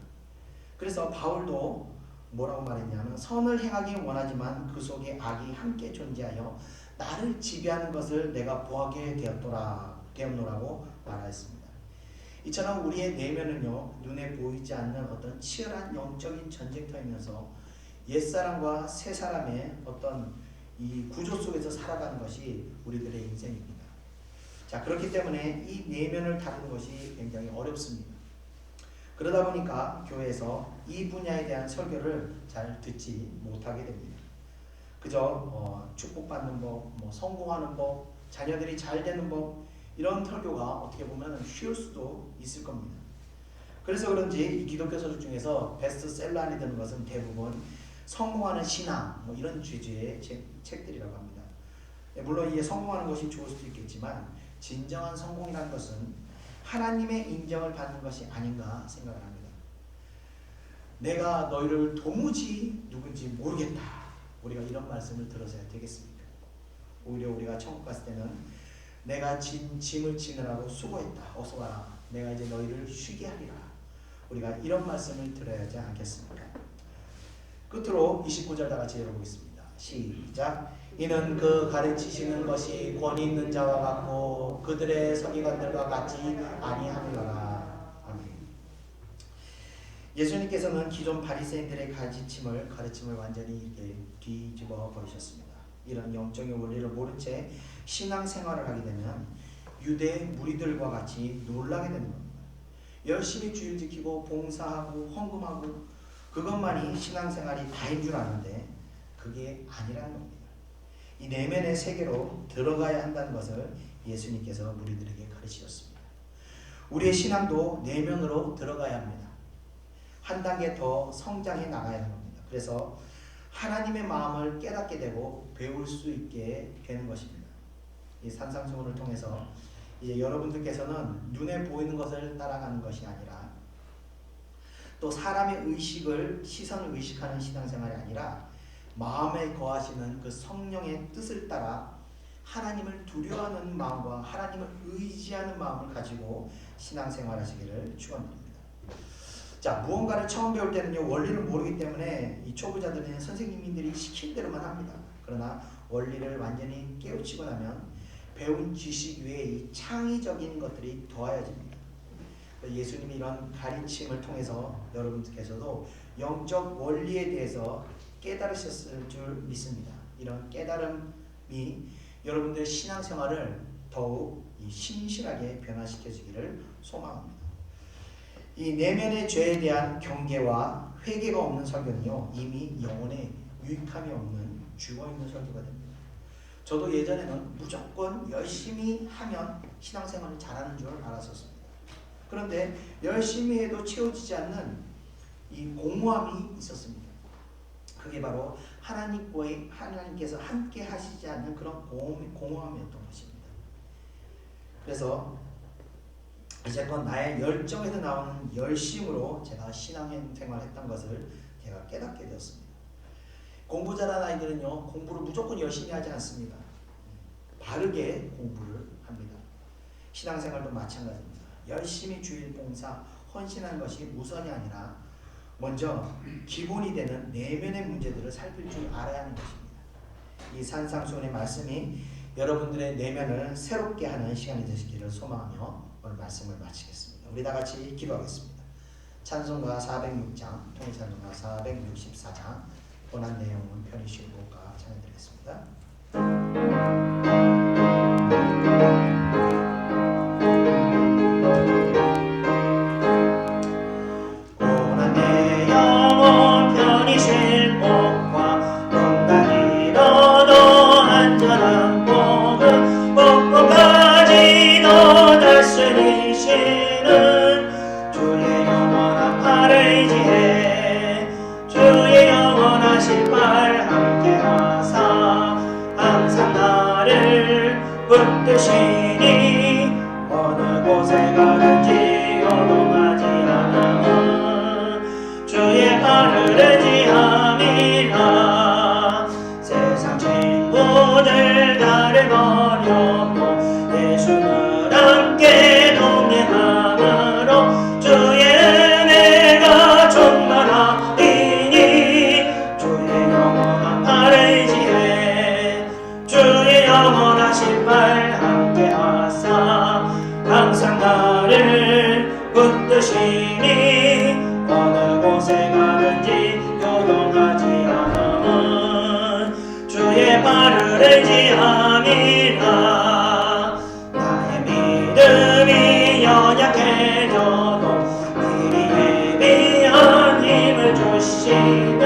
그래서 바울도 뭐라고 말했냐면 선을 행하기 원하지만 그 속에 악이 함께 존재하여 나를 지배하는 것을 내가 보하게 되었노라고 말하였습니다. 이처럼 우리의 내면은요, 눈에 보이지 않는 어떤 치열한 영적인 전쟁터이면서 옛사람과 새사람의 어떤 이 구조 속에서 살아가는 것이 우리들의 인생입니다. 자, 그렇기 때문에 이 내면을 다루는 것이 굉장히 어렵습니다. 그러다 보니까 교회에서 이 분야에 대한 설교를 잘 듣지 못하게 됩니다. 그저 축복받는 법, 성공하는 법, 자녀들이 잘 되는 법, 이런 설교가 어떻게 보면 쉬울 수도 있을 겁니다. 그래서 그런지 이 기독교 서적 중에서 베스트셀러 안에 드는 것은 대부분 성공하는 신앙 이런 주제의 책들이라고 합니다. 물론 이게 성공하는 것이 좋을 수도 있겠지만 진정한 성공이라는 것은 하나님의 인정을 받는 것이 아닌가 생각을 합니다. 내가 너희를 도무지 누군지 모르겠다. 우리가 이런 말씀을 들어서야 되겠습니까? 오히려 우리가 천국 갔을 때는 내가 짐을 지느라고 수고했다. 어서 와라. 내가 이제 너희를 쉬게 하리라. 우리가 이런 말씀을 들어야 하지 않겠습니까? 끝으로 29절 다 같이 읽어보겠습니다. 시작. 이는 그 가르치시는 것이 권위 있는 자와 같고 그들의 서기관들과 같지 아니하니라. 아멘. 예수님께서는 기존 바리새인들의 가르침을 완전히 뒤집어 버리셨습니다. 이런 영적인 원리를 모른 채 신앙생활을 하게 되면 유대 무리들과 같이 놀라게 되는 겁니다. 열심히 주일 지키고 봉사하고 헌금하고 그것만이 신앙생활이 다인 줄 아는데 그게 아니라는 겁니다. 이 내면의 세계로 들어가야 한다는 것을 예수님께서 무리들에게 가르치셨습니다. 우리의 신앙도 내면으로 들어가야 합니다. 한 단계 더 성장해 나가야 하는 겁니다. 그래서 하나님의 마음을 깨닫게 되고 배울 수 있게 되는 것입니다. 이 산상수훈을 통해서 이제 여러분들께서는 눈에 보이는 것을 따라가는 것이 아니라 또 사람의 시선을 의식하는 신앙생활이 아니라 마음에 거하시는 그 성령의 뜻을 따라 하나님을 두려워하는 마음과 하나님을 의지하는 마음을 가지고 신앙생활 하시기를 축원드립니다. 자, 무언가를 처음 배울 때는요, 원리를 모르기 때문에 이 초보자들은 선생님들이 시킨 대로만 합니다. 그러나 원리를 완전히 깨우치고 나면 배운 지식 외에 이 창의적인 것들이 더하여집니다. 예수님이 이런 가르침을 통해서 여러분들께서도 영적 원리에 대해서 깨달으셨을 줄 믿습니다. 이런 깨달음이 여러분들의 신앙생활을 더욱 신실하게 변화시켜주기를 소망합니다. 이 내면의 죄에 대한 경계와 회개가 없는 설교는요, 이미 영혼에 유익함이 없는 죽어있는 설교가 됩니다. 저도 예전에는 무조건 열심히 하면 신앙생활을 잘하는 줄 알았었습니다. 그런데 열심히 해도 채워지지 않는 이 공허함이 있었습니다. 그게 바로 하나님께서 함께 하시지 않는 그런 공허함이었던 것입니다. 그래서 이제껏 나의 열정에서 나오는 열심으로 제가 신앙생활을 했던 것을 제가 깨닫게 되었습니다. 공부 잘하는 아이들은요, 공부를 무조건 열심히 하지 않습니다. 바르게 공부를 합니다. 신앙생활도 마찬가지입니다. 열심히 주일 봉사, 헌신하는 것이 우선이 아니라 먼저 기본이 되는 내면의 문제들을 살필 줄 알아야 하는 것입니다. 이 산상수훈의 말씀이 여러분들의 내면을 새롭게 하는 시간이 되시기를 소망하며 오늘 말씀을 마치겠습니다. 우리 다 같이 기도하겠습니다. 찬송가 406장, 통일찬송가 464장 본안 내용은 편히 읽고가 찬양드리겠습니다. 고난 내 영혼 편히 쉴 곳과 건강히 너도 안전한 복음 복고까지 너 다스리시는 주의 영원한 팔을 의지해 주의 영원하신 팔 함께 하사 항상 나를 붙드시니 어느 곳에 가든지 요동하지 않음은 주의 팔을 의지함이라. 세상 친구들 나를 버렸고 예수를 함께 동행함으로 주의 은혜가 충만하리니 주의 영원한 팔을 의지해 주의 영원하신 팔 함께 하사 항상 나를 붙드시니 어느 곳에 가든지 요동하지 않음은 주의 팔을 의지함이라. 나의 믿음이 연약해져도 미리 예비한 힘을 주시며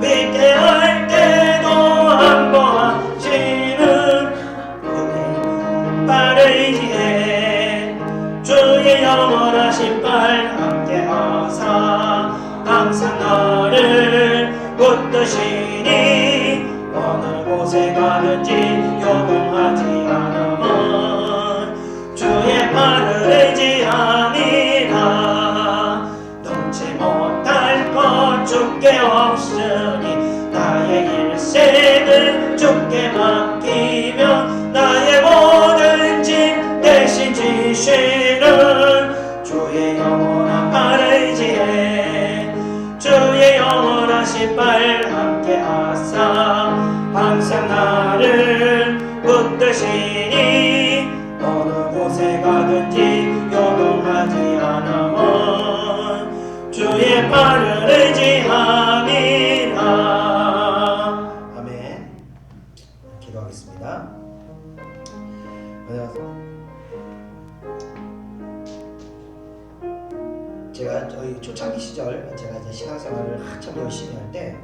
위대할 때도 안보하시는 주의 팔을 의지해 주의 영원하신 팔 함께 하사 항상 나를 붙드시니 어느 곳에 가든지 요동하지 않음은 주의 팔을 의지함이라. 넘지 못할 것 주께 없으니 나의 일생을 주께 맡기며 나의 모든 짐 대신 지시는 주의 영원한 팔을 의지해 주의 영원하신 팔 함께 하사 항상 나를 붙드시니 어느 곳에 가든지 요동하지 않음은 주의 팔을 의지함이라. 아멘. 기도하겠습니다. 제가 저희 초창기 시절 제가 이제 신앙생활을 한참 열심히 할 때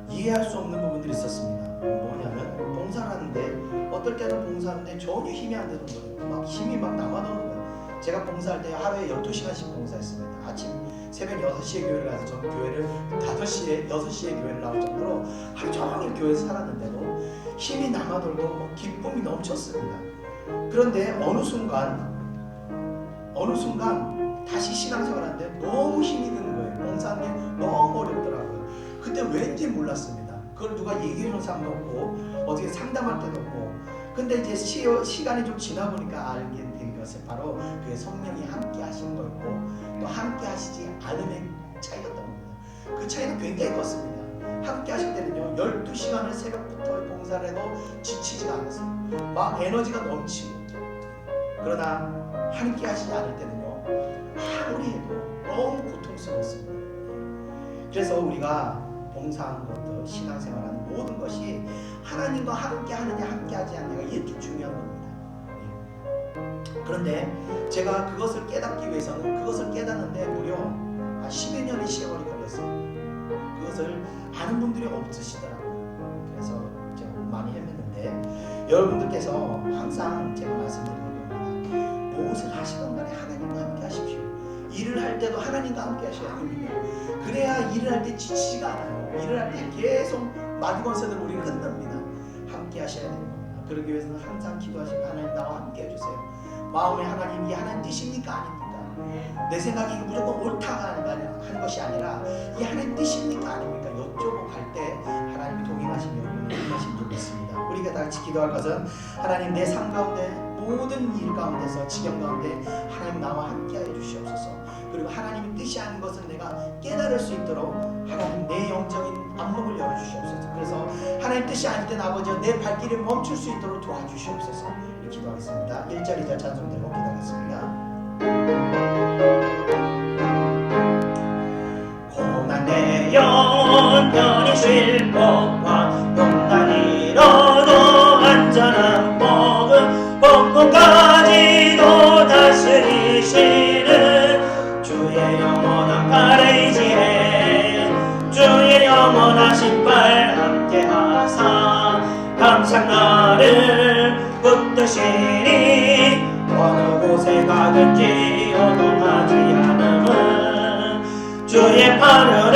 이해할 수 없는 부분들이 있었습니다. 뭐냐면 봉사를 하는데 어떨 때는 봉사하는데 전혀 힘이 안 되는 거예요. 막 힘이 막 남아도는 거예요. 제가 봉사할 때 하루에 12시간씩 봉사했습니다. 아침 새벽 6시에 교회를 가서 저는 교회를 5시에 6시에 교회를 나올 정도로 하루 종일 교회에서 살았는데도 힘이 남아돌고 뭐 기쁨이 넘쳤습니다. 그런데 어느 순간 다시 신앙생활 하는데 너무 힘이 드는 거예요. 봉사하는 게 너무 어렵더라고요. 그때 왠지 몰랐습니다. 그걸 누가 얘기해 주는 사람도 없고 어떻게 상담할 때도 없고. 근데 이제 시간이 좀 지나 보니까 알게 된 것은 바로 그의 성령이 함께 하시는 거였고 또 함께 하시지 않음의 차이였던 겁니다. 그 차이는 굉장히 컸습니다. 함께 하실 때는요 12시간을 새벽부터 봉사를 해도 지치지가 않았어요. 막 에너지가 넘치고. 그러나 함께 하시지 않을 때는요 아무리 해도 너무 고통스러웠습니다. 그래서 우리가 봉사하는 것도 신앙생활하는 모든 것이 하나님과 함께 하느냐 함께 하지 않느냐가 이게 중요한 겁니다. 그런데 제가 그것을 깨닫기 위해서는 그것을 깨닫는데 무려 10여 년의 시간이 걸렸어요. 그것을 아는 분들이 없으시더라고요. 그래서 제가 많이 헤맸는데 여러분들께서 항상 제가 말씀드리는 겁니다. 무엇을 하시던 간에 하나님과 함께 하십시오. 일을 할 때도 하나님과 함께 하셔야 됩니다. 그래야 일을 할 때 지치지가 않아요. 일을 할 때 계속 마디건서들 우리를 흔듭니다. 함께 하셔야 됩니다. 그러기 위해서는 항상 기도하시고 하나님 나와 함께 해주세요. 마음에 하나님 이게 하나님 뜻입니까 아닙니까? 내 생각이 무조건 옳다가 하는 것이 아니라 이게 하나님 뜻입니까 아닙니까? 여쭤보고 갈 때 하나님이 동행하시며 인하신 줄 믿습니다. 우리가 다 같이 기도할 것은 하나님 내 삶 가운데 모든 일 가운데서 지경 가운데 하나님 나와 함께 하여 주시옵소서. 그리고 하나님의 뜻이 아닌 것을 내가 깨달을 수 있도록 하나님 내 영적인 안목을 열어주시옵소서. 그래서 하나님 뜻이 아닐 때는 아버지여 내 발길을 멈출 수 있도록 도와주시옵소서. 이렇게 기도하겠습니다. 1절 2절 찬송 들고 기도하겠습니다. 고난 내 영혼 편히 쉴 법과 용단 잃어도 안전한 복음까지도 다스리시는 주의 영원한 팔의지에 주의 영원한 신발 함께하사 항상 나를 붙드시니 어느 곳에 가든지 요동하지 않음은 주의 팔을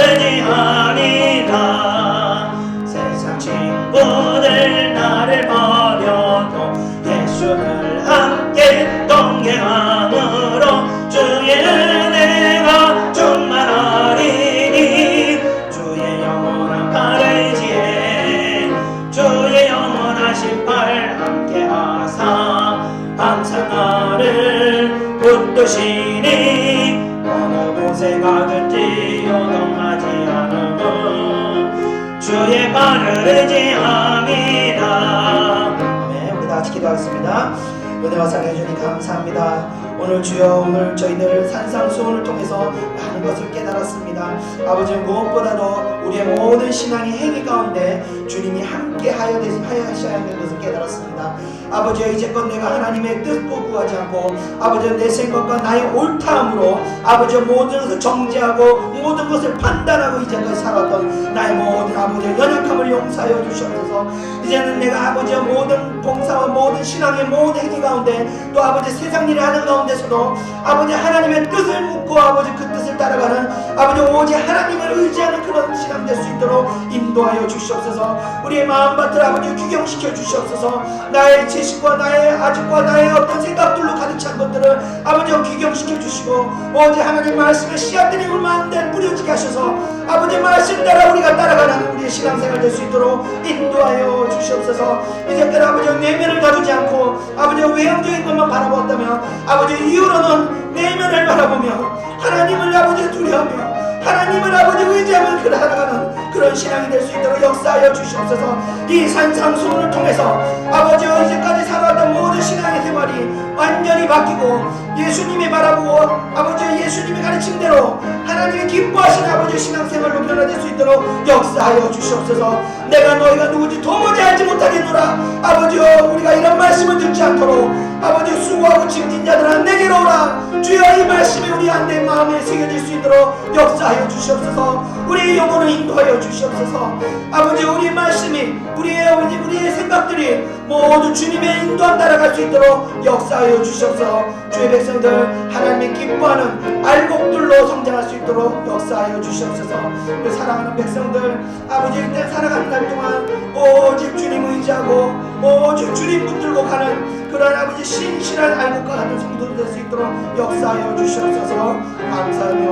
의지하리라. 세상 친구들 나를 버려도 예수를 함께 동행함으로 주의 은혜가 충만하리니 주의 영원한 팔을 의지해 주의 영원한 신발 함께하사 항상 나를 붙드시니 어느 곳에 가든지 요동하지 않음은 주의 발을 의지함이다. 아멘. 우리 다 같이 기도하겠습니다. 은혜와 사랑해 주니 감사합니다. 오늘 주여 오늘 저희들 산상수훈을 통해서 많은 것을 깨달았습니다. 아버지 무엇보다도 우리의 모든 신앙의 행위 가운데 주님이 함께 하셔야 하는 것을 깨달았습니다. 아버지여 이제껏 내가 하나님의 뜻도 구하지 않고 아버지여 내 생각과 나의 옳다함으로 아버지여 모든 것을 정죄하고 모든 것을 판단하고 이제까지 살았던 나의 모든 아버지여 연약함을 용서하여 주시옵소서. 이제는 내가 아버지여 모든 봉사와 모든 신앙의 모든 행위 가운데 또 아버지 세상 일을 하는 가운데서도 아버지 하나님의 뜻을 묻고 아버지 그 뜻을 따라가는 아버지 오직 하나님을 의지하는 그런 신앙 될 수 있도록 인도하여 주시옵소서. 우리의 마음밭을 아버지 규경시켜 주시옵소서. 나의 지식과 나의 아직과 나의 어떤 생각들로 가득 찬 것들을 아버지 규경시켜 주시고 오직 하나님 말씀의 씨앗들이 우리 마음에 뿌려지게 하셔서 아버지 말씀 따라 우리가 따라가는 우리의 신앙생활 될 수 있도록 인도하여 주시옵소서. 이제까지 아버지 내면을 다루지 않고 아버지 외형적인 것만 바라보았다면 아버지 이후로는 내면을 바라보며 하나님을 아버지 두려워하며 하나님을 아버지 의지하며 살아가는 그런 신앙이 될 수 있도록 역사하여 주시옵소서. 이 산상수훈을 통해서 아버지 이제까지 살아왔던 모든 신앙의 생활이 완전히 바뀌고 예수님이 바라보고 아버지 예수님이 가르침대로 하나님이 기뻐하시는 아버지 신앙생활로 변화될 수 있도록 역사하여 주시옵소서. 내가 너희가 누구지 도무지 알지 못하겠노라. 아버지여 우리가 이런 말씀을 듣지 않도록 아버지 수고하고 짐진 자들아 내게로 오라. 주여 이 말씀이 우리 안에 마음에 새겨질 수 있도록 역사하여 주시옵소서. 우리의 영혼을 인도하여 주시옵소서. 아버지 우리의 말씀이 우리의 생각들이 모두 주님의 인도함 따라갈 수 있도록 역사하여 주시옵소서. 주의 백성들 하나님의 기뻐하는 알곡들로 성장할 수 있도록 역사하여 주시옵소서. 우리 사랑하는 백성들 아버지 일단 살아가는 날 동안 오직 주님 의지하고 오직 주님 붙들고 가는 그런 아버지 신실한 알곡과 같은 성도들 될 수 있도록 역사하여 주시옵소서. 감사하며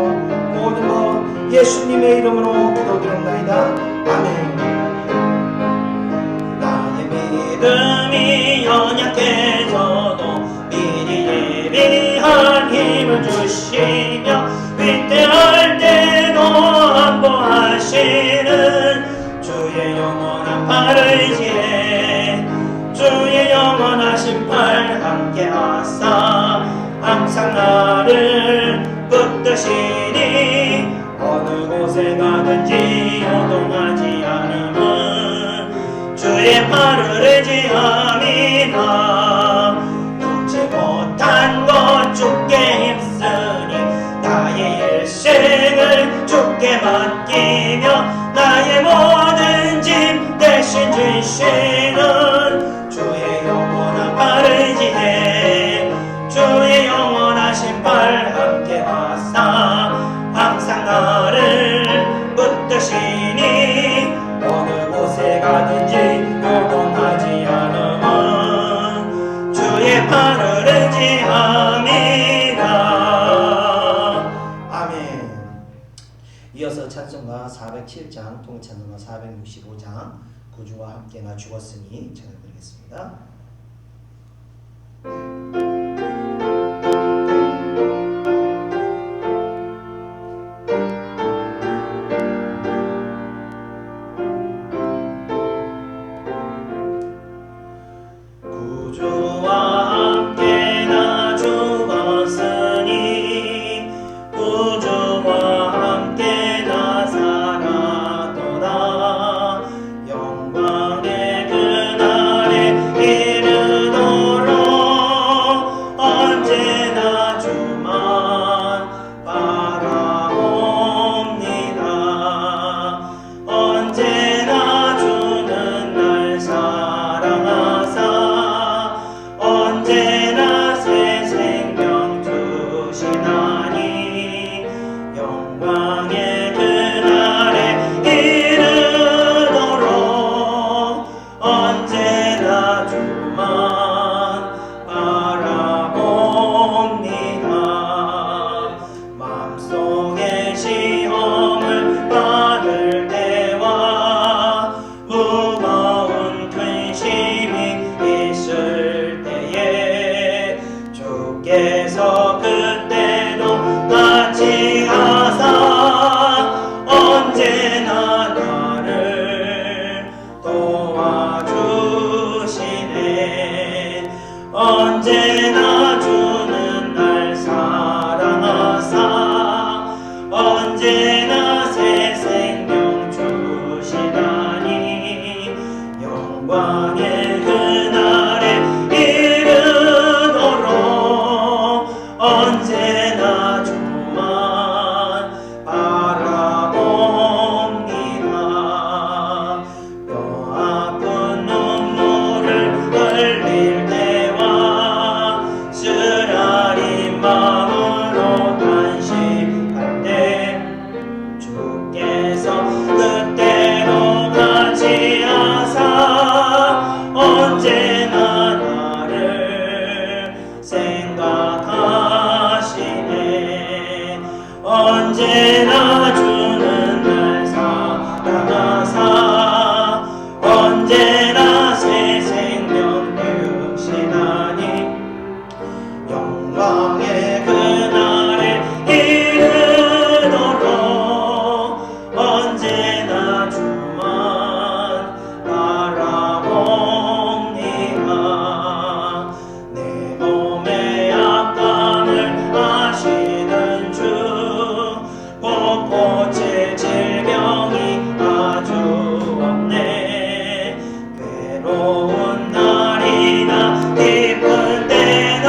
모든 것 예수님의 이름으로 기도드립니다. 아멘. 나의 믿음이 연약해져도 미리 예비한 힘을 주시며 위태할 때도 안보하시는 주의 영원한 팔을 의지해 주의 영원한 신발 함께하사 항상 나를 붙드시니 어느 곳에 가든지 요동하지 않음은 주의 팔을 의지함이나 놓지 못한 것 주께 힘쓰니 나의 일생을 주께 맡기며 나의 모든 짐 대신 지시는 주의 영원한 팔을 의지해 주의 영원한 신발 함께 하사 407장, 통찬송가 465장 구주와 함께 나 죽었으니 찬양드리겠습니다. 언제나 주는 날 사랑하사 언제나 새 생명 주시다니 영광의 그날에 이르도록 언제나 주만 바라봅니다. 뼈 아픈 눈물을 흘릴 때와 쓰라린 마음으로 탄식할 때 주께서 그때로 같이 하사 언제나 나를 생각하시네. 언제나 주는 날 사랑하사 언제나 새 생명 주시다니 영광의 그날에 이르도록 언제나 주만 바라봅니다. 내 몸의 약함을 아시는 주 곧 고칠 질병이 아주 없네. 괴로운 날이나 기쁜 때나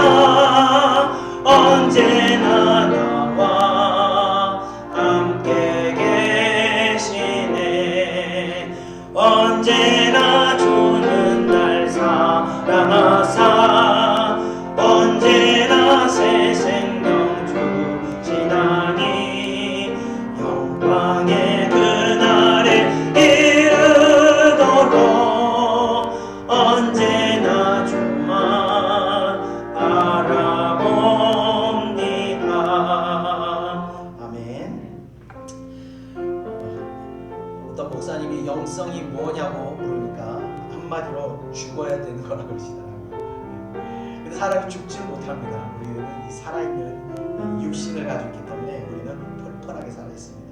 언제나 나와 함께 계시네. 언제나 주는 날 사랑하사 언제나 새 생명 주시다니 영광의 그날에 이르도록 언제나 주만 바라봅니다. 아멘. 어떤 목사님이 영성이 뭐냐고 물으니까 한마디로 죽어야 되는 거라고 그러시더라고요. 근데 사람이 죽지 못합니다. 우리는 이 살아있는 이 육신을 가지고 있기 때문에 우리는 펄펄하게 살아있습니다.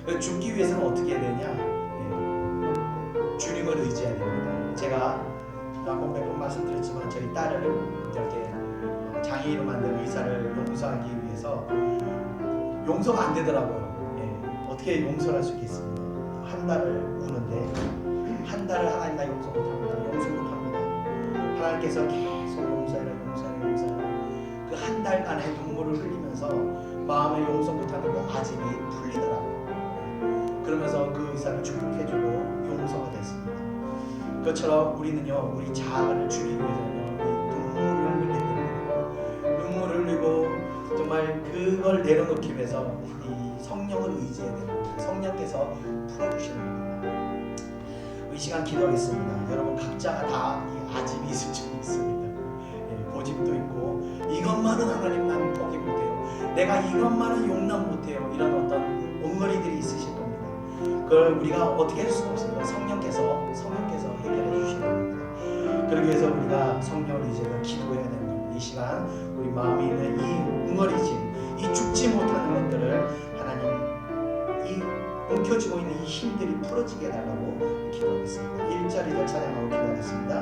그래서 죽기 위해서는 어떻게 해야 되냐? 주님을 의지해야 됩니다. 제가 몇 번 말씀드렸지만 저희 딸을 이렇게 장애인으로 만든 의사를 용서하기 위해서 용서가 안 되더라고요. 어떻게 용서를 할 수 있겠습니까? 한 달을 우는데 한 달을 하나님 나 용서 못합니다. 용서 못합니다. 하나님께서 계속 용서해라 그 한 달간의 눈물을 흘리면서 마음에 용서 못하는 그 아집이 풀리더라고요. 그러면서 그 의사를 축복해주고 용서가 됐습니다. 그것처럼 우리는요, 우리 자아를 죽이기 위해서는요, 눈물을 흘리고 정말 그걸 내려놓기 위해서 이 성령을 의지해야 됩니다. 성령께서 풀어주시는 겁니다. 이 시간 기도하겠습니다. 여러분 각자가 다 이 아집이 있을 줄 믿습니다. 고집도 있고 이것만은 하나님 나는 포기 못해요. 내가 이것만은 용납 못해요. 이런 어떤 옹머리들이 있으실 겁니다. 그걸 우리가 어떻게 할 수가 없어요. 성령께서 해결해 주시는 겁니다. 그러기 위해서 우리가 성령을 이제 기도해야 되는 겁니다. 이 시간 우리 마음에 있는 이 응어리짐, 이 죽지 못하는 것들을 하나님, 이 움켜쥐고 있는 이 힘들이 풀어지게 해달라고 기도하겠습니다. 1절을 찬양하고 기도하겠습니다.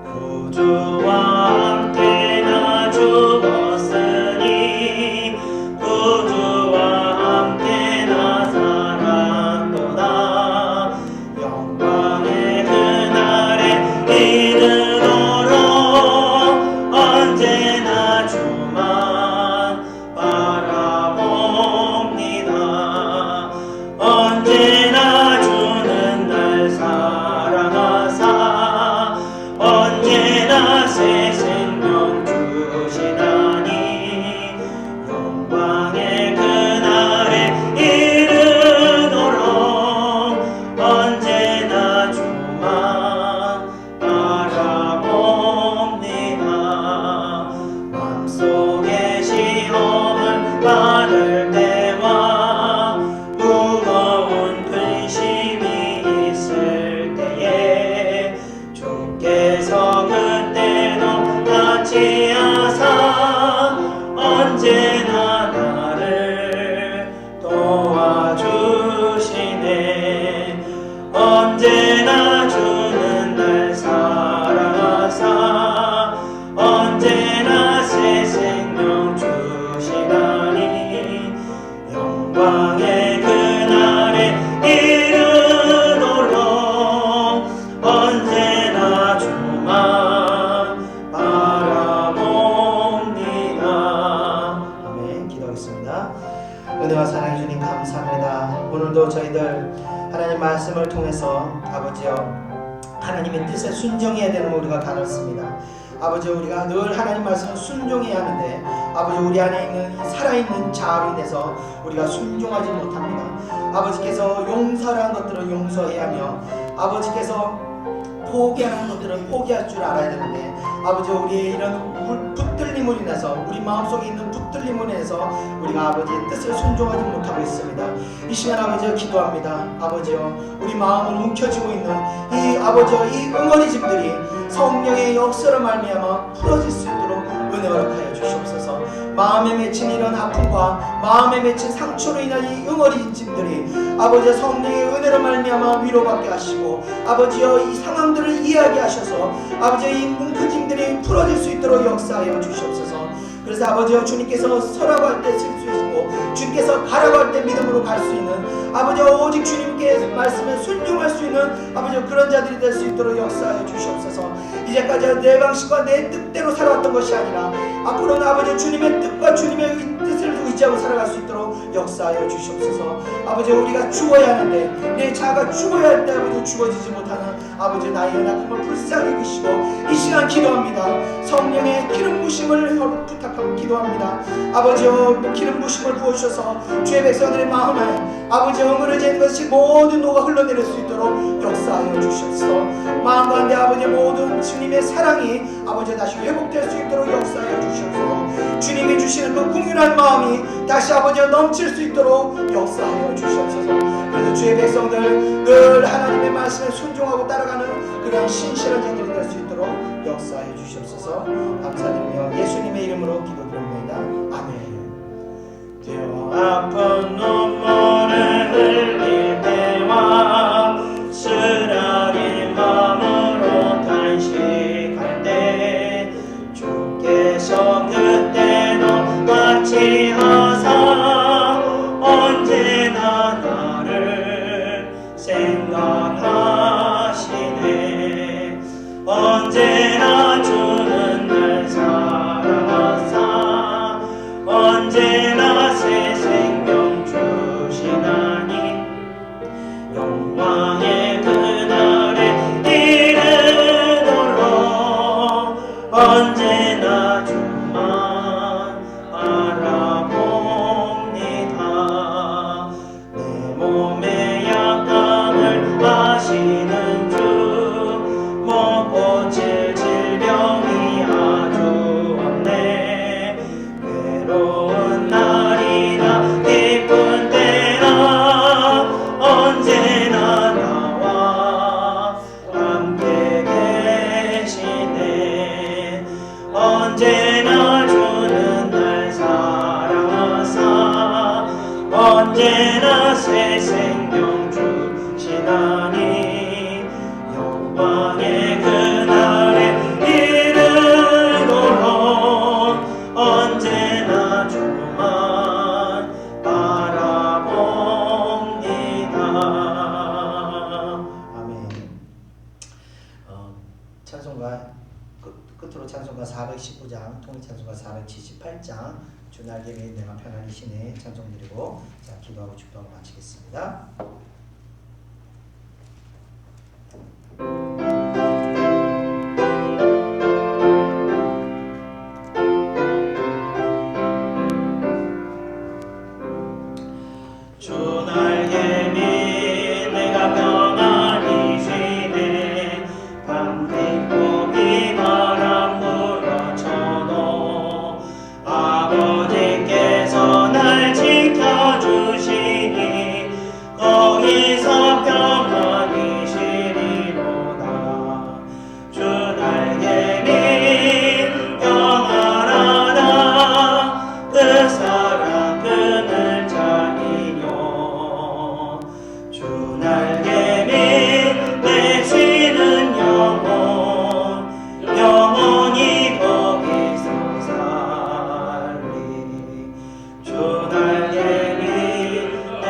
구주와 함께 나 죽었으니 구주와 함께 나 살았도다. 영광의 그날에 이르도록 언제나 주만 바라봅니다. 언제나 주는 날 사랑하사 언제나 새 생명 주시다니 영광의 그날에 이르도록 언제나 주만 바라봅니다. 마음속에 시험을 받을 때와 무거운 근심이 있을 때에 주께서 그때도 같이 하사 언제나 나를 도와주시네. 언제나 주는 날 사랑하사 언제나 새 생명 주시다니 영광의 그날에 이르도록 언제나 주만 바라봅니다. 아멘. 기도하겠습니다. 은혜와 사랑해 주님 감사합니다. 오늘도 저희들 하나님 말씀을 통해서 아버지여 하나님의 뜻에 순종해야 되는 우리가 가졌습니다. 아버지 우리가 늘 하나님 말씀을 순종해야 하는데 아버지 우리 안에 있는 이 살아있는 자아로 인해서 우리가 순종하지 못합니다. 아버지께서 용서라는 것들을 용서해야 하며 아버지께서 포기하는 것들은 포기할 줄 알아야 되는데 아버지 우리의 이런 붙들림으로 인해서 우리 마음속에 있는 붙들림으로 인해서 우리가 아버지의 뜻을 순종하지 못하고 있습니다. 이 시간 아버지여 기도합니다. 아버지여 우리 마음을 움켜쥐고 있는 이 아버지여 이 응어리짐들이 성령의 역사로 말미암아 풀어질 수 있도록 은혜 허락하여 주시옵소서. 마음에 맺힌 이런 아픔과 마음에 맺힌 상처로 인한 이 응어리짐들이 아버지여 성령의 은혜로 말미암아 위로받게 하시고 아버지여 이 상황들을 이해하게 하셔서 아버지여 이 뭉클짐들이 풀어질 수 있도록 역사하여 주시옵소서. 그래서 아버지여 주님께서 서라고 할 때 쓸 수 있고 주님께서 가라고 할 때 믿음으로 갈 수 있는 아버지여 오직 주님께 말씀에 순종할 수 있는 아버지여 그런 자들이 될 수 있도록 역사하여 주시옵소서. 이제까지 내 방식과 내 뜻대로 살아왔던 것이 아니라 앞으로는 아버지 주님의 뜻과 주님의 뜻을 의지하고 살아갈 수 있도록 역사하여 주시옵소서. 아버지 우리가 죽어야 하는데 내 자아가 죽어야 할 때 아버지 죽어지지 못하는 아버지 나의 연약함을 불쌍히 여기시고 이 시간 기도합니다. 성령의 기름 부심을 부탁하고 기도합니다. 아버지여 기름 부심을 부어주셔서 주의 백성들의 마음에 아버지 허물어진 것이 모든 노가 흘러내릴 수 있도록 역사하여 주시옵소서. 마음 가운데 아버지 모든 주님의 사랑이 아버지 다시 회복될 수 있도록 역사하여 주시옵소서. 주님이 주시는 그 긍휼한 마음이 다시 아버지 넘칠 수 있도록 역사하여 주시옵소서. 그래서 주의 백성들 늘 하나님의 말씀에 순종하고 따라가는 그런 신실한 자들이 될 수 있도록 역사하여 주시옵소서. 감사드리며 예수님의 이름으로 기도드립니다. 아멘. 아픈 눈물을 흘릴 때와 쓰라린 마음으로 단식할 때 주께서 그때도 같이 하사 언제나 나를 생각하시네. 언제나 주는 날 사랑하사 언제나 새 생명 주시나니 영광의 그날에 이르도록 언제나 주만 바라봅니다. 내 몸의 약함을 아시는 주 못 고칠 질병이 아주 없네. 외로운 날이 찬송가 끝으로 찬송가 419장, 통일찬송가 478장 주날 예배에 내가 편안히 쉬네 찬송 드리고 자 기도하고 축도하고 마치겠습니다. 주날 예배 내가 평안히 쉬네 밤새고 비바람 불어쳐도 아버지께서 날 지켜주시니 거기서 평안히 쉬리로다. 주날 예배 평안하다. 그 사랑 그늘 자리요. 주날 예배 내 쉬는 영혼 영원히 거기서 살리. 주날 예배 내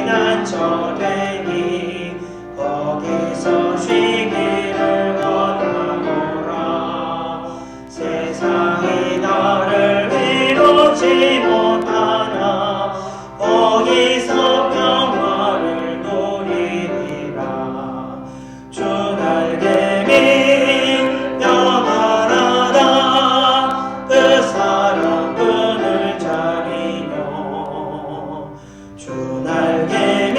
피난처되니 거기서 쉬기를 원하노라. 세상이 나를 위로치 못하나 거기서 평화를 누리리라. 주날 예배 평안하다. 그 사랑 그늘 자리요. 주날 예배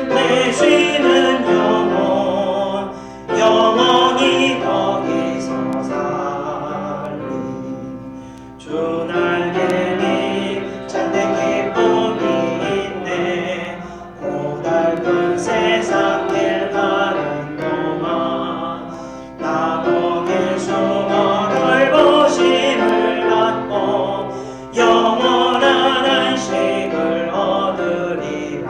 내 쉬는 영혼 영원히 거기서 살리. 주날 예배 참된 기쁨이 있네. 고달픈 세상 길 가는 동안 나보게 숨어 돌보심을 받고 영원한 안식을 얻으리라.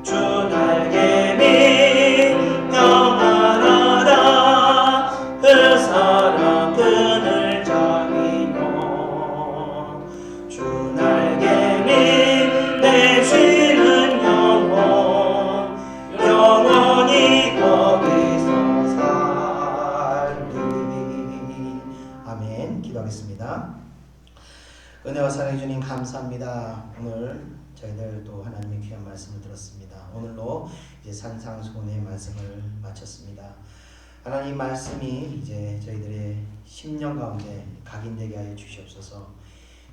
주날 예배 평안하다. 그 사랑 그늘 자리요. 주날 예배 내 쉬는 영혼 영원히 거기서 살리. 아멘. 기도하겠습니다. 은혜와 사랑해 주님 감사합니다. 오늘 저희들 또 하나님의 귀한 말씀을 들었습니다. 오늘로 이제 산상수훈의 말씀을 마쳤습니다. 하나님 말씀이 이제 저희들의 심령 가운데 각인되게 하여 주시옵소서.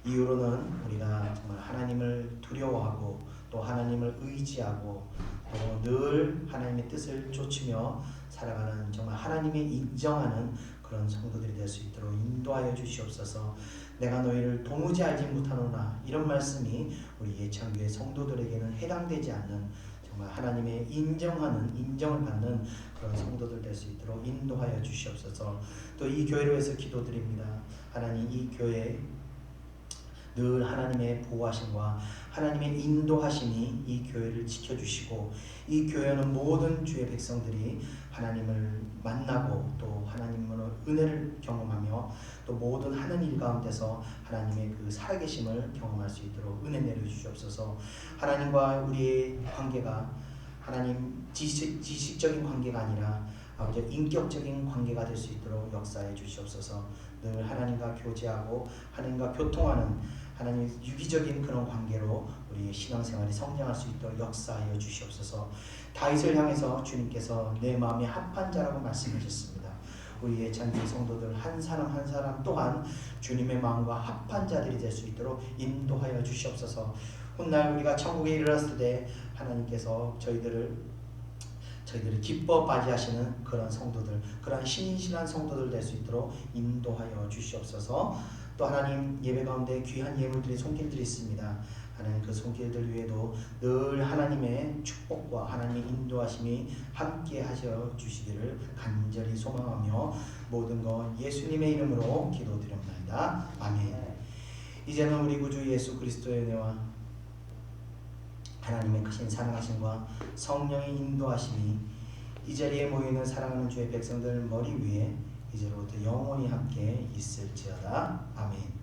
이후로는 우리가 정말 하나님을 두려워하고 또 하나님을 의지하고 또 늘 하나님의 뜻을 쫓으며 살아가는 정말 하나님이 인정하는 그런 성도들이 될 수 있도록 인도하여 주시옵소서. 내가 너희를 도무지 알지 못하노라, 이런 말씀이 우리 예창교회 성도들에게는 해당되지 않는 정말 하나님의 인정을 받는 그런 성도들 될 수 있도록 인도하여 주시옵소서. 또 이 교회로 해서 기도드립니다. 하나님, 이 교회 늘 하나님의 보호하심과 하나님의 인도하심이 이 교회를 지켜주시고, 이 교회는 모든 주의 백성들이 하나님을 만나고 또 하나님으로 은혜를 경험하며 또 모든 하는 일 가운데서 하나님의 그 살아계심을 경험할 수 있도록 은혜 내려주시옵소서. 하나님과 우리의 관계가 하나님 지식적인 관계가 아니라 아버지 인격적인 관계가 될 수 있도록 역사해 주시옵소서. 늘 하나님과 교제하고 하나님과 교통하는 하나님 유기적인 그런 관계로 우리의 신앙생활이 성장할 수 있도록 역사하여 주시옵소서. 다윗을 향해서 주님께서 내 마음에 합한 자라고 말씀하셨습니다. 우리의 찬양 성도들 한 사람 한 사람 또한 주님의 마음과 합한 자들이 될 수 있도록 인도하여 주시옵소서. 훗날 우리가 천국에 이르렀을 때 하나님께서 저희들을 기뻐 맞이하시는 그런 성도들, 그런 신실한 성도들 될 수 있도록 인도하여 주시옵소서. 또 하나님, 예배 가운데 귀한 예물들이 손길들이 있습니다. 하나님, 그 손길들 위에도 늘 하나님의 축복과 하나님의 인도하심이 함께 하셔 주시기를 간절히 소망하며 모든 것 예수님의 이름으로 기도드립니다. 아멘. 이제는 우리 구주 예수 그리스도의 은혜와 하나님의 크신 사랑하심과 성령의 인도하심이 이 자리에 모이는 사랑하는 주의 백성들 머리 위에 이제로부터 영원히 함께 있을지어다. 아멘.